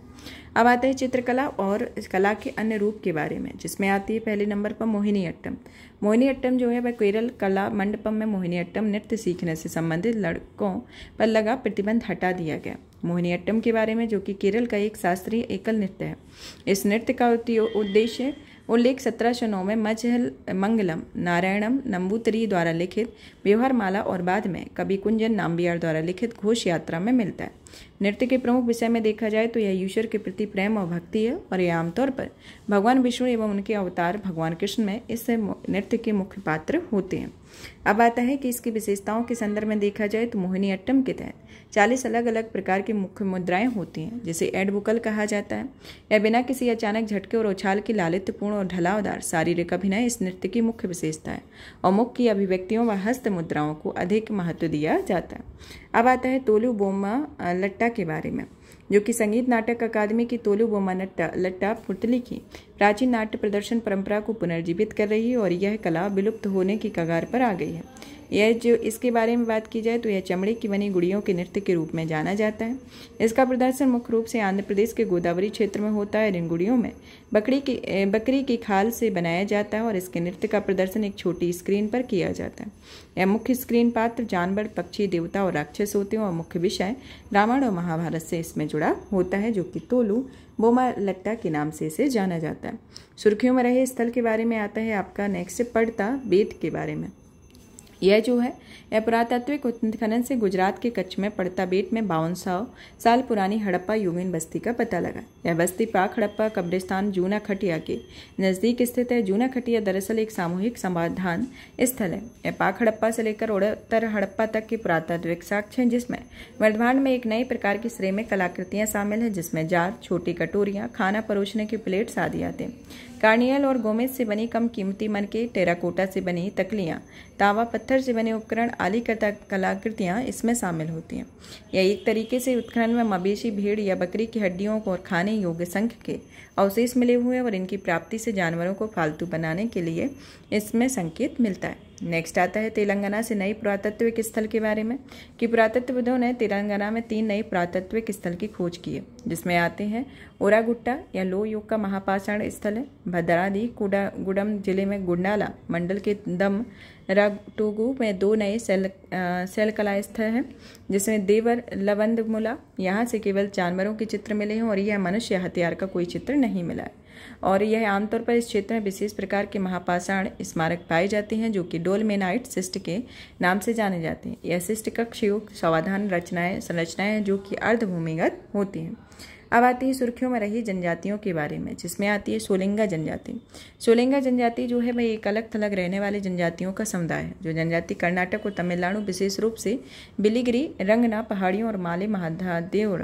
अब आता है चित्रकला और इस कला के अन्य रूप के बारे में, जिसमें आती है पहले नंबर पर मोहिनीअट्टम। मोहिनीअट्टम जो है वह केरल कला मंडपम में मोहिनीअट्टम नृत्य सीखने से संबंधित लड़कों पर लगा प्रतिबंध हटा दिया गया। मोहिनीअट्टम के बारे में, जो कि केरल का एक शास्त्रीय एकल नृत्य है। इस नृत्य का उद्देश्य उल्लेख 1709 में मजहल मंगलम नारायणम नंबूतरी द्वारा लिखित व्यवहारमाला और बाद में कवि कुंजन नाम्बियार द्वारा लिखित घोष यात्रा में मिलता है। नृत्य के प्रमुख विषय में देखा जाए तो यह ईश्वर के प्रति प्रेम और भक्ति है और यह आमतौर पर भगवान विष्णु एवं उनके अवतार भगवान कृष्ण में इस नृत्य के मुख्य पात्र होते हैं। अब आता है कि इसकी विशेषताओं के संदर्भ में देखा जाए तो मोहिनी अट्टम के तहत 40 अलग अलग प्रकार की मुख्य मुद्राएं होती हैं, जिसे एडवोकल कहा जाता है। यह बिना किसी अचानक झटके और उछाल की लालित्यपूर्ण और ढलावदार शारीरिक अभिनय इस नृत्य की मुख्य विशेषता है और मुख की अभिव्यक्तियों व हस्त मुद्राओं को अधिक महत्व दिया जाता है। अब आता है तोलू बोम्मा लट्टा के बारे में, जो कि संगीत नाटक अकादमी की तोलू बोम्मा लट्टा पुतली की प्राचीन नाट्य प्रदर्शन परंपरा को पुनर्जीवित कर रही है और यह कला विलुप्त होने की कगार पर आ गई है। यह जो इसके बारे में बात की जाए तो यह चमड़े की बनी गुड़ियों के नृत्य के रूप में जाना जाता है। इसका प्रदर्शन मुख्य रूप से आंध्र प्रदेश के गोदावरी क्षेत्र में होता है। इन गुड़ियों में बकरी की खाल से बनाया जाता है और इसके नृत्य का प्रदर्शन एक छोटी स्क्रीन पर किया जाता है। यह मुख्य स्क्रीन पात्र जानवर, पक्षी, देवता और राक्षस होते हैं और मुख्य विषय रामायण और महाभारत से इसमें जुड़ा होता है, जो कि तोलू बोम्मा लट्टा के नाम से इसे जाना जाता है। सुर्खियों में रहे स्थल के बारे में आता है आपका नेक्स्ट पड़ता बेट के बारे में। यह जो है यह पुरातात्विक उत्खनन से गुजरात के कच्छ में पड़ता बेट में 5200 साल पुरानी हड़प्पा युगीन बस्ती का पता लगा। यह बस्ती प्राक हड़प्पा कब्रिस्तान जूना खटिया के नज़दीक स्थित है। जूना खटिया दरअसल एक सामूहिक समाधान स्थल है। यह पाक हड़प्पा से लेकर उत्तर हड़प्पा तक की पुरातात्विक साक्ष्य है, जिसमें वर्धमान में एक नए प्रकार की श्रेमिक कलाकृतियां शामिल हैं, जिसमें जार, छोटी कटोरियां, खाना परोसने की प्लेट्स आदि आते हैं। कार्नियल और गोमेज से बनी कम कीमती मनके, टेराकोटा से बनी तकलियां, तावा पत्थर से बने उपकरण आदि कलाकृतियां इसमें शामिल होती हैं। यह एक तरीके से उत्खनन में मवेशी, भेड़ या बकरी की हड्डियों और खाने योग्य संख्य के अवशेष मिले हुए हैं और इनकी प्राप्ति से जानवरों को पालतू बनाने के लिए इसमें संकेत मिलता है। नेक्स्ट आता है तेलंगाना से नई पुरातात्विक स्थल के बारे में कि पुरातत्वविदों ने तेलंगाना में 3 नई पुरातात्विक स्थल की खोज की है, जिसमें आते हैं ओरागुट्टा या लो युग का महापाषाण स्थल है, भद्रादी गुडम जिले में गुंडाला मंडल के दम रागटोगु में 2 नए सेल कला स्थल हैं, जिसमें देवर लवंदमुला यहाँ से केवल जानवरों के चित्र मिले हैं और यह मनुष्य हथियार का कोई चित्र नहीं मिला है। और यह आमतौर पर इस क्षेत्र में विशेष प्रकार के महापाषाण स्मारक पाए जाते हैं, जो कि डोलमेनाइट सिस्ट के नाम से जाने जाते हैं। यह सिस्ट कक्ष युग सावधान संरचनाएं हैं, जो कि अर्धभूमिगत होती हैं। अब आती है सुर्खियों में रही जनजातियों के बारे में, जिसमें आती है सोलिंगा जनजाति। सोलिंगा जनजाति जो है वह एक अलग थलग रहने वाले जनजातियों का समुदाय है। जो जनजाति कर्नाटक और तमिलनाडु विशेष रूप से बिलिगिरी, रंगना पहाड़ियों और माले महादेव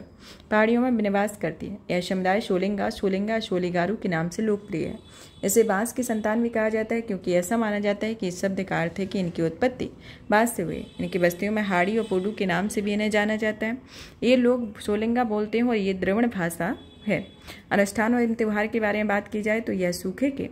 पहाड़ियों में निवास करती है। यह समुदाय सोलिंगा शोलिगारू के नाम से लोकप्रिय है। इसे बांस की संतान भी कहा जाता है, क्योंकि ऐसा माना जाता है कि इस शब्द का अर्थ है कि इनकी उत्पत्ति बांस से हुई। इनकी बस्तियों में हाड़ी और पोडू के नाम से भी इन्हें जाना जाता है। ये लोग सोलिंगा बोलते हैं और ये द्रविड़ भाषा है। अनुष्ठान और इन त्योहार के बारे में बात की जाए तो यह सूखे के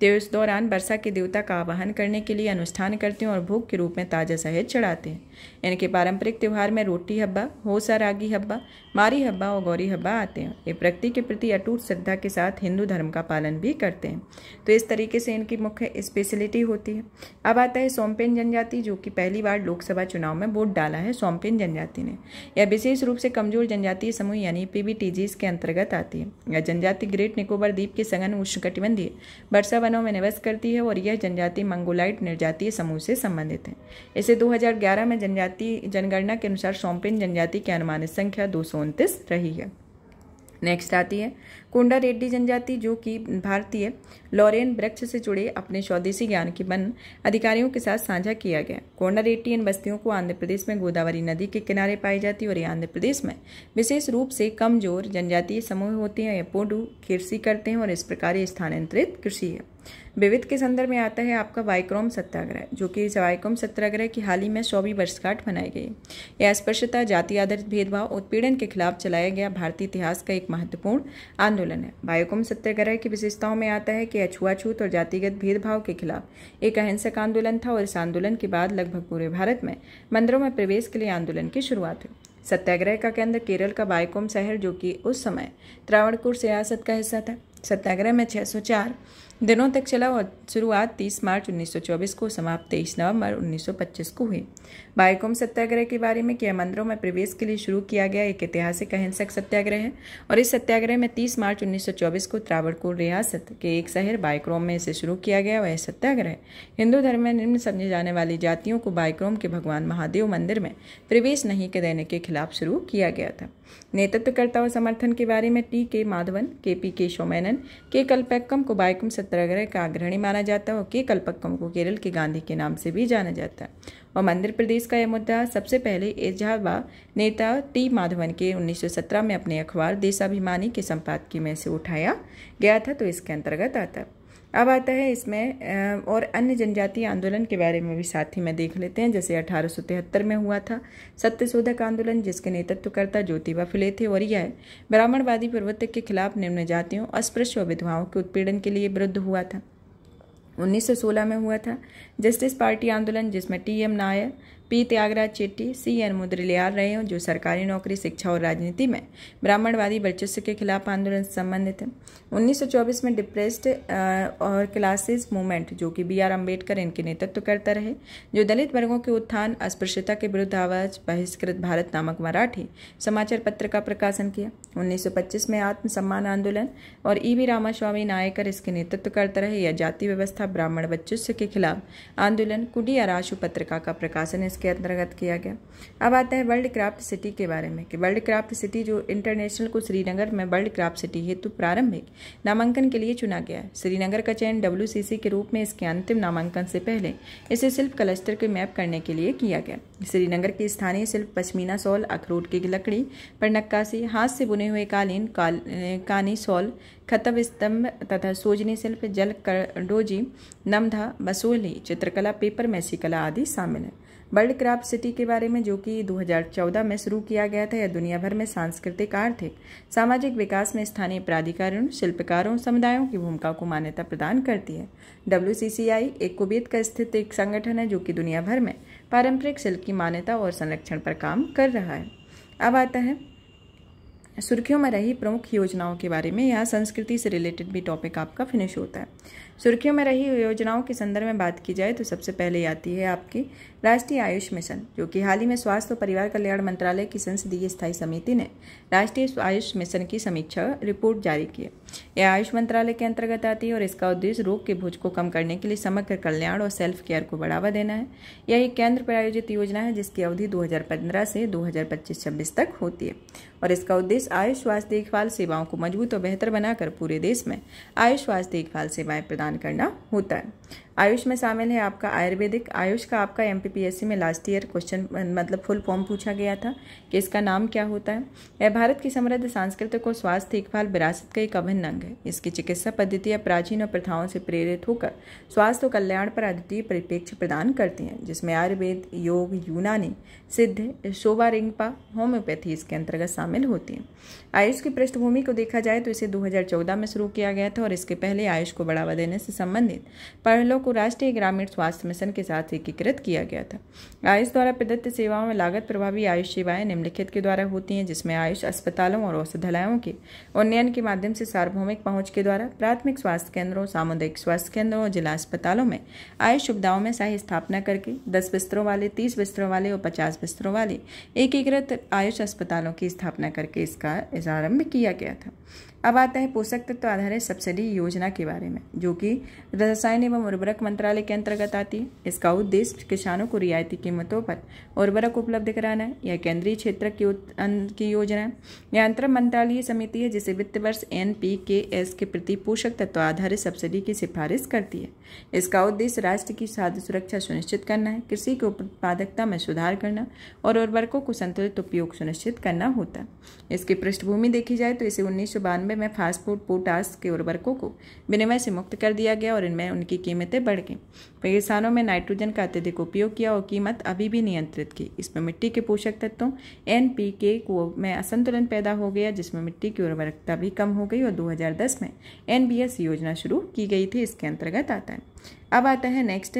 इस दौरान वर्षा के देवता का आवाहन करने के लिए अनुष्ठान करते हैं और भोग के रूप में ताजा शहद चढ़ाते हैं। इनके पारंपरिक त्योहार में रोटी हब्बा, होसा रागी हब्बा, मारी हब्बा और गौरी हब्बा आते हैं। ये प्रकृति के प्रति अटूट श्रद्धा के साथ हिंदू धर्म का पालन भी करते हैं। तो इस तरीके से इनकी मुख्य स्पेशलिटी होती है। अब आता है सोमपेन जनजाति, जो कि पहली बार लोकसभा चुनाव में वोट डाला है सोमपेन जनजाति ने। यह विशेष रूप से कमजोर जनजातीय समूह यानी PBTGs के अंतर्गत आती है। यह जनजाति ग्रेट निकोबार द्वीप के सघन उष्णकटिबंधीय वर्षा वनों में निवास करती है और यह जनजाति मंगोलाइट निर्जातीय समूह से संबंधित है। इसे 2011 में जनगणना के अनुसार सोमपेन जनजाति की अनुमानित संख्या 229 रही है। नेक्स्ट आती है कोंडा रेड्डी जनजाति, जो कि भारतीय लॉरेन वृक्ष से जुड़े अपने स्वदेशी ज्ञान के वन अधिकारियों के साथ साझा किया गया। कोंडा रेड्डी इन बस्तियों को आंध्र प्रदेश में गोदावरी नदी के किनारे पाई जाती है और ये आंध्र प्रदेश में विशेष रूप से कमजोर जनजातीय समूह होते हैं। ये पोडू कृषि करते हैं और इस प्रकार ये स्थानांतरित कृषि है। विविध के संदर्भ में आता है आपका वाइकोम सत्याग्रह, जो कि वाइकोम सत्याग्रह की हाल ही में 100वीं वर्षगांठ मनाई गई। यह अस्पृश्यता, जाति आधारित भेदभाव, उत्पीड़न के खिलाफ चलाया गया भारतीय इतिहास का एक महत्वपूर्ण आंदोलन है। वाइकोम सत्याग्रह की विशेषताओं में आता है कि छुआछूत और जातिगत भेदभाव के खिलाफ एक अहिंसक आंदोलन था और इस आंदोलन के बाद लगभग पूरे भारत में मंदिरों में प्रवेश के लिए आंदोलन की शुरुआत हुई। सत्याग्रह का केंद्र केरल का वाइकोम शहर, जो कि उस समय त्रावणकोर रियासत का हिस्सा था। सत्याग्रह में 604 दिनों तक चला और शुरुआत 30 मार्च 1924 को, समाप्त 23 नवंबर 1925 को हुई। भाईकोम सत्याग्रह के बारे में कि मंदिरों में प्रवेश के लिए शुरू किया गया एक ऐतिहासिक अहिंसक सत्याग्रह है और इस सत्याग्रह में 30 मार्च 1924 को त्रावणकोर रियासत के एक शहर बाईक्रोम में इसे शुरू किया गया। वह सत्याग्रह हिंदू धर्म में निम्न समझे जाने वाली जातियों को बाईक्रोम के भगवान महादेव मंदिर में प्रवेश नहीं देने के खिलाफ शुरू किया गया था। नेतृत्वकर्ता और समर्थन के बारे में टी.के. माधवन, के.पी. केशव मेनन, के. कल्पक्कम को बाईकुम सत्याग्रह का अग्रणी माना जाता है और के. कल्पक्कम को केरल के गांधी के नाम से भी जाना जाता है। और मध्य प्रदेश का यह मुद्दा सबसे पहले एजाबा नेता टी. माधवन के 1917 में अपने अखबार देशाभिमानी के संपादकीय में से उठाया गया था, तो इसके अंतर्गत आता है। अब आता है इसमें और अन्य जनजातीय आंदोलन के बारे में भी साथ ही में देख लेते हैं। जैसे 1873 में हुआ था सत्यशोधक आंदोलन, जिसके नेतृत्वकर्ता ज्योतिबा फुले थे और यह ब्राह्मणवादी प्रवृत्ति के खिलाफ निम्न जातियों, अस्पृश्य और विधवाओं के उत्पीड़न के लिए विरुद्ध हुआ था। 1916 में हुआ था जस्टिस पार्टी आंदोलन, जिसमें T M. Nair, P. Tyagaraj Chetty, C.N. Mudaliar रहे हो, जो सरकारी नौकरी, शिक्षा और राजनीति में ब्राह्मणवादी वर्चस्व के खिलाफ आंदोलन से संबंधित है। 1924 में डिप्रेस्ड और क्लासेस मूवमेंट, जो कि B.R. अम्बेडकर इनके नेतृत्व करता रहे, जो दलित वर्गों के उत्थान, अस्पृश्यता के विरुद्ध आवाज, बहिष्कृत भारत नामक मराठी समाचार पत्र का प्रकाशन किया। 1925 में आत्मसम्मान आंदोलन और E.V. रामास्वामी नायकर इसके नेतृत्व करता रहे। यह जाति व्यवस्था, ब्राह्मण वर्चस्व के खिलाफ आंदोलन, कुडी अराशु पत्रिका का प्रकाशन के अंतर्गत किया गया। अब आता है वर्ल्ड क्राफ्ट सिटी के बारे में कि वर्ल्ड क्राफ्ट सिटी जो इंटरनेशनल को श्रीनगर में वर्ल्ड क्राफ्ट सिटी हेतु प्रारंभिक नामांकन के लिए चुना गया है। श्रीनगर का चयन WCC के रूप में इसके अंतिम नामांकन से पहले इसे शिल्प क्लस्टर के मैप करने के लिए किया गया। श्रीनगर की स्थानीय शिल्प पश्मीना शॉल, अखरोट की लकड़ी पर नक्काशी, हाथ से बुने हुए कालीन, कानी शॉल, खतब स्तंभ तथा सोजनी शिल्प, जल करडोजी, नमधा, बसोली, चित्रकला, पेपर मैसी कला आदि शामिल है। वर्ल्ड क्राफ्ट सिटी के बारे में जो कि 2014 में शुरू किया गया था, यह दुनिया भर में सांस्कृतिक, आर्थिक, सामाजिक विकास में स्थानीय प्राधिकारियों, शिल्पकारों, समुदायों की भूमिका को मान्यता प्रदान करती है। WCCI एक कुवैत का स्थित एक संगठन है जो कि दुनिया भर में पारंपरिक शिल्प की मान्यता और संरक्षण पर काम कर रहा है। अब आता है सुर्खियों में रही प्रमुख योजनाओं के बारे में। यहाँ संस्कृति से रिलेटेड भी टॉपिक आपका फिनिश होता है। सुर्खियों में रही योजनाओं के संदर्भ में बात की जाए तो सबसे पहले आती है आपकी राष्ट्रीय आयुष मिशन, जो कि हाल ही में स्वास्थ्य और परिवार कल्याण मंत्रालय की संसदीय स्थायी समिति ने राष्ट्रीय आयुष मिशन की समीक्षा रिपोर्ट जारी की है। यह आयुष मंत्रालय के अंतर्गत आती है और इसका उद्देश्य रोग के बोझ को कम करने के लिए समग्र कल्याण और सेल्फ केयर को बढ़ावा देना है। यह एक केंद्र प्रायोजित योजना है जिसकी अवधि 2015 से 2025-26 तक होती है और इसका उद्देश्य आयुष स्वास्थ्य देखभाल सेवाओं को मजबूत और बेहतर बनाकर पूरे देश में आयुष स्वास्थ्य देखभाल सेवाएं प्रदान करना होता है। आयुष में शामिल है आपका आयुर्वेदिक। आयुष का आपका MPPSC में लास्ट ईयर क्वेश्चन मतलब फुल फॉर्म पूछा गया था कि इसका नाम क्या होता है। यह भारत की समृद्ध सांस्कृतिक और स्वास्थ्य देखभाल विरासत का एक अभिन्न अंग है। इसकी चिकित्सा पद्धतियां प्राचीन और प्रथाओं से प्रेरित होकर स्वास्थ्य और कल्याण पर अद्वितीय परिप्रेक्ष्य प्रदान करती हैं, जिसमें आयुर्वेद, योग, यूनानी, सिद्ध, शोभा रिंगपा, होम्योपैथी इसके अंतर्गत शामिल होती हैं। आयुष की पृष्ठभूमि को देखा जाए तो इसे 2014 में शुरू किया गया था और इसके पहले आयुष को बढ़ावा देने से संबंधित पहलों को राष्ट्रीय ग्रामीण स्वास्थ्य मिशन के साथ एकीकृत किया गया था। आयुष द्वारा प्रदत्त सेवाओं में लागत प्रभावी आयुष सेवाएं निम्नलिखित के द्वारा होती हैं, जिसमें आयुष अस्पतालों और औषधालयों के उन्नयन के माध्यम से सार्वभौमिक पहुंच के द्वारा प्राथमिक स्वास्थ्य केंद्रों, सामुदायिक स्वास्थ्य केंद्रों और जिला अस्पतालों में आयुष सुविधाओं में सही स्थापना करके 10 बिस्तरों वाले, 30 बिस्तरों वाले और 50 बिस्तरों वाले एकीकृत आयुष अस्पतालों की स्थापना करके इसका आरंभ किया गया था। अब आता है पोषक तत्व आधारित सब्सिडी योजना के बारे में, जो कि रसायन एवं उर्वरक मंत्रालय के अंतर्गत आती है। इसका उद्देश्य किसानों को रियायती कीमतों पर उर्वरक उपलब्ध कराना है। यह केंद्रीय क्षेत्र की योजना है। यह अंतर मंत्रालयीय समिति है जिसे वित्त वर्ष NPKS के प्रति पोषक तत्व आधारित सब्सिडी की सिफारिश करती है। इसका उद्देश्य राष्ट्र की खाद्य सुरक्षा सुनिश्चित करना है, कृषि की उत्पादकता में सुधार करना और उर्वरकों को संतुलित उपयोग सुनिश्चित करना होता है। इसकी पृष्ठभूमि देखी जाए तो इसे 1992 में फास्ट फूड पोटास के उर्वरकों को विनिमय से मुक्त कर दिया गया और इनमें उनकी कीमतें बढ़ गईं। किसानों में नाइट्रोजन का अत्यधिक उपयोग किया और कीमत अभी भी नियंत्रित की। इसमें मिट्टी के पोषक तत्वों NPK में असंतुलन पैदा हो गया, जिसमें मिट्टी की उर्वरकता भी कम हो गई और 2010 में NBS योजना शुरू की गई थी, इसके अंतर्गत आता है। अब आता है नेक्स्ट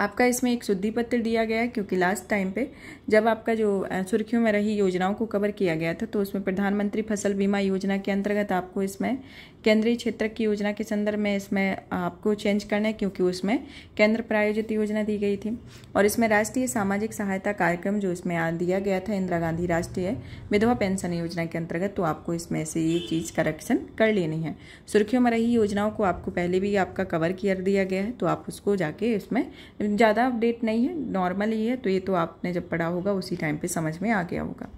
आपका इसमें एक शुद्धि पत्र दिया गया है, क्योंकि लास्ट टाइम पे जब आपका जो सुर्खियों में रही योजनाओं को कवर किया गया था, तो उसमें प्रधानमंत्री फसल बीमा योजना के अंतर्गत आपको इसमें केंद्रीय क्षेत्र की योजना के संदर्भ में इसमें आपको चेंज करना है, क्योंकि उसमें केंद्र प्रायोजित योजना दी गई थी। और इसमें राष्ट्रीय सामाजिक सहायता कार्यक्रम जो इसमें दिया गया था इंदिरा गांधी राष्ट्रीय विधवा पेंशन योजना के अंतर्गत, तो आपको इसमें से ये चीज़ करेक्शन कर लेनी है। सुर्खियों में रही योजनाओं को आपको पहले भी आपका कवर कर दिया गया है, तो आप उसको जाके इसमें ज़्यादा अपडेट नहीं है, नॉर्मल ही है, तो ये तो आपने जब पढ़ा होगा उसी टाइम पे समझ में आ गया होगा।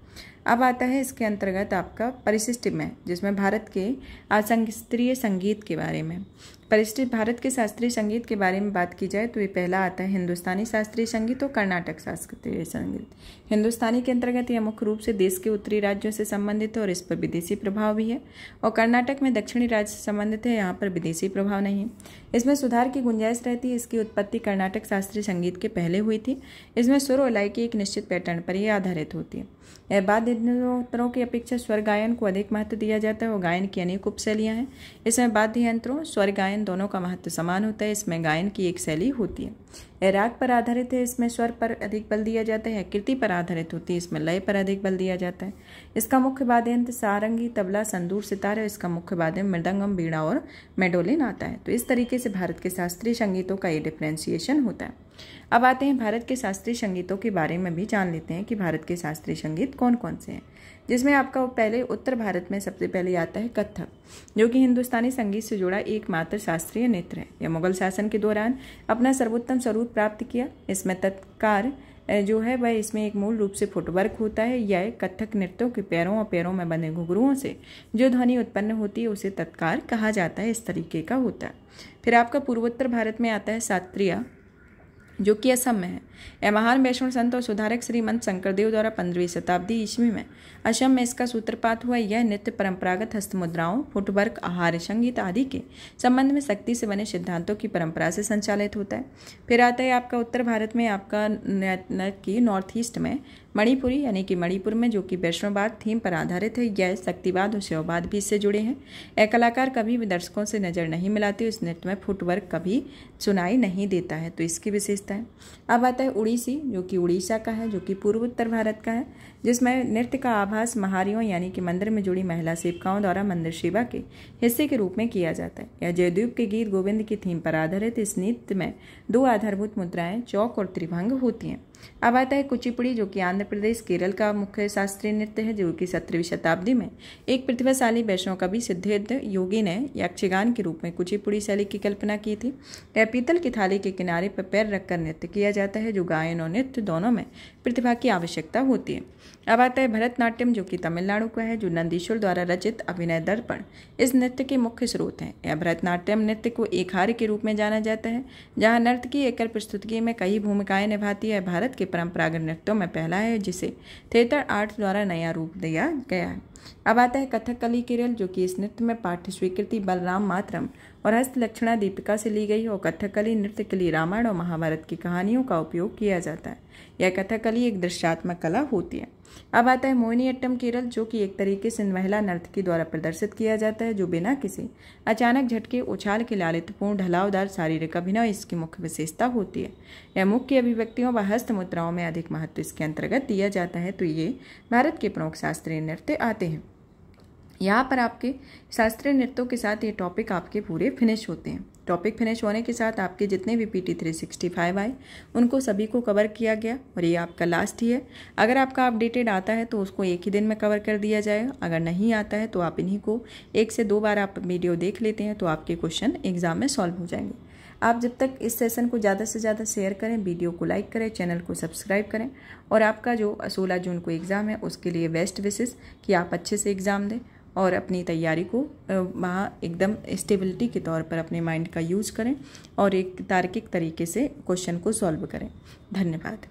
अब आता है इसके अंतर्गत आपका परिशिष्ट में, जिसमें भारत के शास्त्रीय संगीत के बारे में। परिशिष्ट भारत के शास्त्रीय संगीत के बारे में बात की जाए तो ये पहला आता है हिंदुस्तानी शास्त्रीय संगीत और कर्नाटक शास्त्रीय संगीत। हिंदुस्तानी के अंतर्गत यह मुख्य रूप से देश के उत्तरी राज्यों से संबंधित है और इस पर विदेशी प्रभाव भी है, और कर्नाटक में दक्षिणी राज्य से संबंधित है, यहाँ पर विदेशी प्रभाव नहीं है। इसमें सुधार की गुंजाइश रहती है। इसकी उत्पत्ति कर्नाटक शास्त्रीय संगीत के पहले हुई थी। इसमें सुर और लय की एक निश्चित पैटर्न पर ही आधारित होती है। यह वाद्य यंत्रों की अपेक्षा स्वर गायन को अधिक महत्व दिया जाता है और गायन की अनेक उपशैलियाँ हैं। इसमें वाद्य यंत्रों स्वर गायन दोनों का महत्व समान होता है। इसमें गायन की एक शैली होती है। यह राग पर आधारित है, इसमें स्वर पर अधिक बल दिया जाता है। कृति पर आधारित होती है, इसमें लय पर अधिक बल दिया जाता है। इसका मुख्य वाद्य यंत्र सारंगी, तबला, संतूर, सितार है। इसका मुख्य वाद्य मृदंगम, वीणा और मेडोलिन आता है। तो इस तरीके से भारत के शास्त्रीय संगीतों का ये डिफ्रेंसिएशन होता है। अब आते हैं भारत के शास्त्रीय संगीतों के बारे में भी जान लेते हैं कि भारत के शास्त्रीय संगीत कौन कौन से हैं, जिसमें आपका पहले उत्तर भारत में सबसे पहले आता है कथक, जो कि हिंदुस्तानी संगीत से जुड़ा एकमात्र शास्त्रीय नृत्य है। यह मुगल शासन के दौरान अपना सर्वोत्तम स्वरूप प्राप्त किया। इसमें तत्कार जो है वह इसमें एक मूल रूप से फुटवर्क होता है। यह कथक नृत्यों के पैरों और पैरों में बने घुंघरुओं से जो ध्वनि उत्पन्न होती है उसे तत्कार कहा जाता है। इस तरीके का होता है। फिर आपका पूर्वोत्तर भारत में आता है शास्त्रीय, जो कि असम में है। यह महान वैष्णव संत और सुधारक श्रीमंत शंकरदेव द्वारा 15वीं शताब्दी ईस्वी में असम में इसका सूत्रपात हुआ। यह नृत्य परंपरागत हस्तमुद्राओं, फुटवर्क, आहार, संगीत आदि के संबंध में शक्ति से बने सिद्धांतों की परंपरा से संचालित होता है। फिर आता है आपका उत्तर भारत में आपका की नॉर्थ ईस्ट में मणिपुरी, यानी कि मणिपुर में, जो कि वैष्णववाद थीम पर आधारित है। यह शक्तिवाद और शैववाद भी इससे जुड़े हैं। यह कलाकार कभी भी दर्शकों से नजर नहीं मिलाते। इस नृत्य में फुटवर्क कभी सुनाई नहीं देता है, तो इसकी विशेषता है। अब आता है उड़ीसी, जो कि उड़ीसा का है, जो कि पूर्वोत्तर भारत का है, जिसमें नृत्य का आभास महारियों यानी कि मंदिर में जुड़ी महिला सेवकाओं द्वारा मंदिर सेवा के हिस्से के रूप में किया जाता है। यह जयदेव के गीत गोविंद की थीम पर आधारित। इस नृत्य में 2 आधारभूत मुद्राएं चौक और त्रिभंग होती हैं। अब आता है कुचिपुड़ी, जो कि आंध्र प्रदेश केरल का मुख्य शास्त्रीय नृत्य है, जो कि 17वीं शताब्दी में एक प्रतिभाशाली वैष्णव कवि सिद्धेश्वर योगी ने यक्षगान के रूप में कुचिपुड़ी शैली की कल्पना की थी। यह पीतल की थाली के किनारे पर पैर रखकर नृत्य किया जाता है, जो गायन और नृत्य दोनों में प्रतिभा की आवश्यकता होती है। अब आता है भरतनाट्यम, जो कि तमिलनाडु का है, जो नंदीश्वर द्वारा रचित अभिनय दर्पण इस नृत्य के मुख्य स्रोत हैं। यह भरतनाट्यम नृत्य को एक हार्य के रूप में जाना जाता है, जहाँ नृत्य की एकल प्रस्तुति में कई भूमिकाएं निभाती है। भारत के परंपरागत नृत्यों में पहला है, जिसे थिएटर आर्ट द्वारा नया रूप दिया गया है। अब आता है कथकली केरल, जो कि इस नृत्य में पाठ्य स्वीकृति बलराम मातरम और हस्तलक्षणा दीपिका से ली गई और कथकली नृत्य के लिए रामायण और महाभारत की कहानियों का उपयोग किया जाता है। यह कथकली एक दृश्यात्मक कला होती है। अब आता है मोहिनीअट्टम केरल, जो कि एक तरीके से महिला नर्तकी द्वारा प्रदर्शित किया जाता है, जो बिना किसी अचानक झटके, उछाल के लालित्यपूर्ण ढलावदार शारीरिक अभिनय इसकी मुख्य विशेषता होती है। यह मुख्य अभिव्यक्तियों व हस्त मुद्राओं में अधिक महत्व इसके अंतर्गत दिया जाता है। तो ये भारत के प्रमुख शास्त्रीय नृत्य आते हैं। यहाँ पर आपके शास्त्रीय नृत्यों के साथ ये टॉपिक आपके पूरे फिनिश होते हैं। टॉपिक फिनिश होने के साथ आपके जितने भी PT 365 आए उनको सभी को कवर किया गया और ये आपका लास्ट ही है। अगर आपका अपडेटेड आता है तो उसको एक ही दिन में कवर कर दिया जाएगा। अगर नहीं आता है तो आप इन्हीं को 1 से 2 बार आप वीडियो देख लेते हैं तो आपके क्वेश्चन एग्जाम में सॉल्व हो जाएंगे। आप जब तक इस सेशन को ज़्यादा से ज़्यादा शेयर करें, वीडियो को लाइक करें, चैनल को सब्सक्राइब करें और आपका जो 16 जून को एग्ज़ाम है उसके लिए बेस्ट विशेस कि आप अच्छे से एग्ज़ाम दें और अपनी तैयारी को वहाँ एकदम स्टेबिलिटी के तौर पर अपने माइंड का यूज़ करें और एक तार्किक तरीके से क्वेश्चन को सॉल्व करें। धन्यवाद।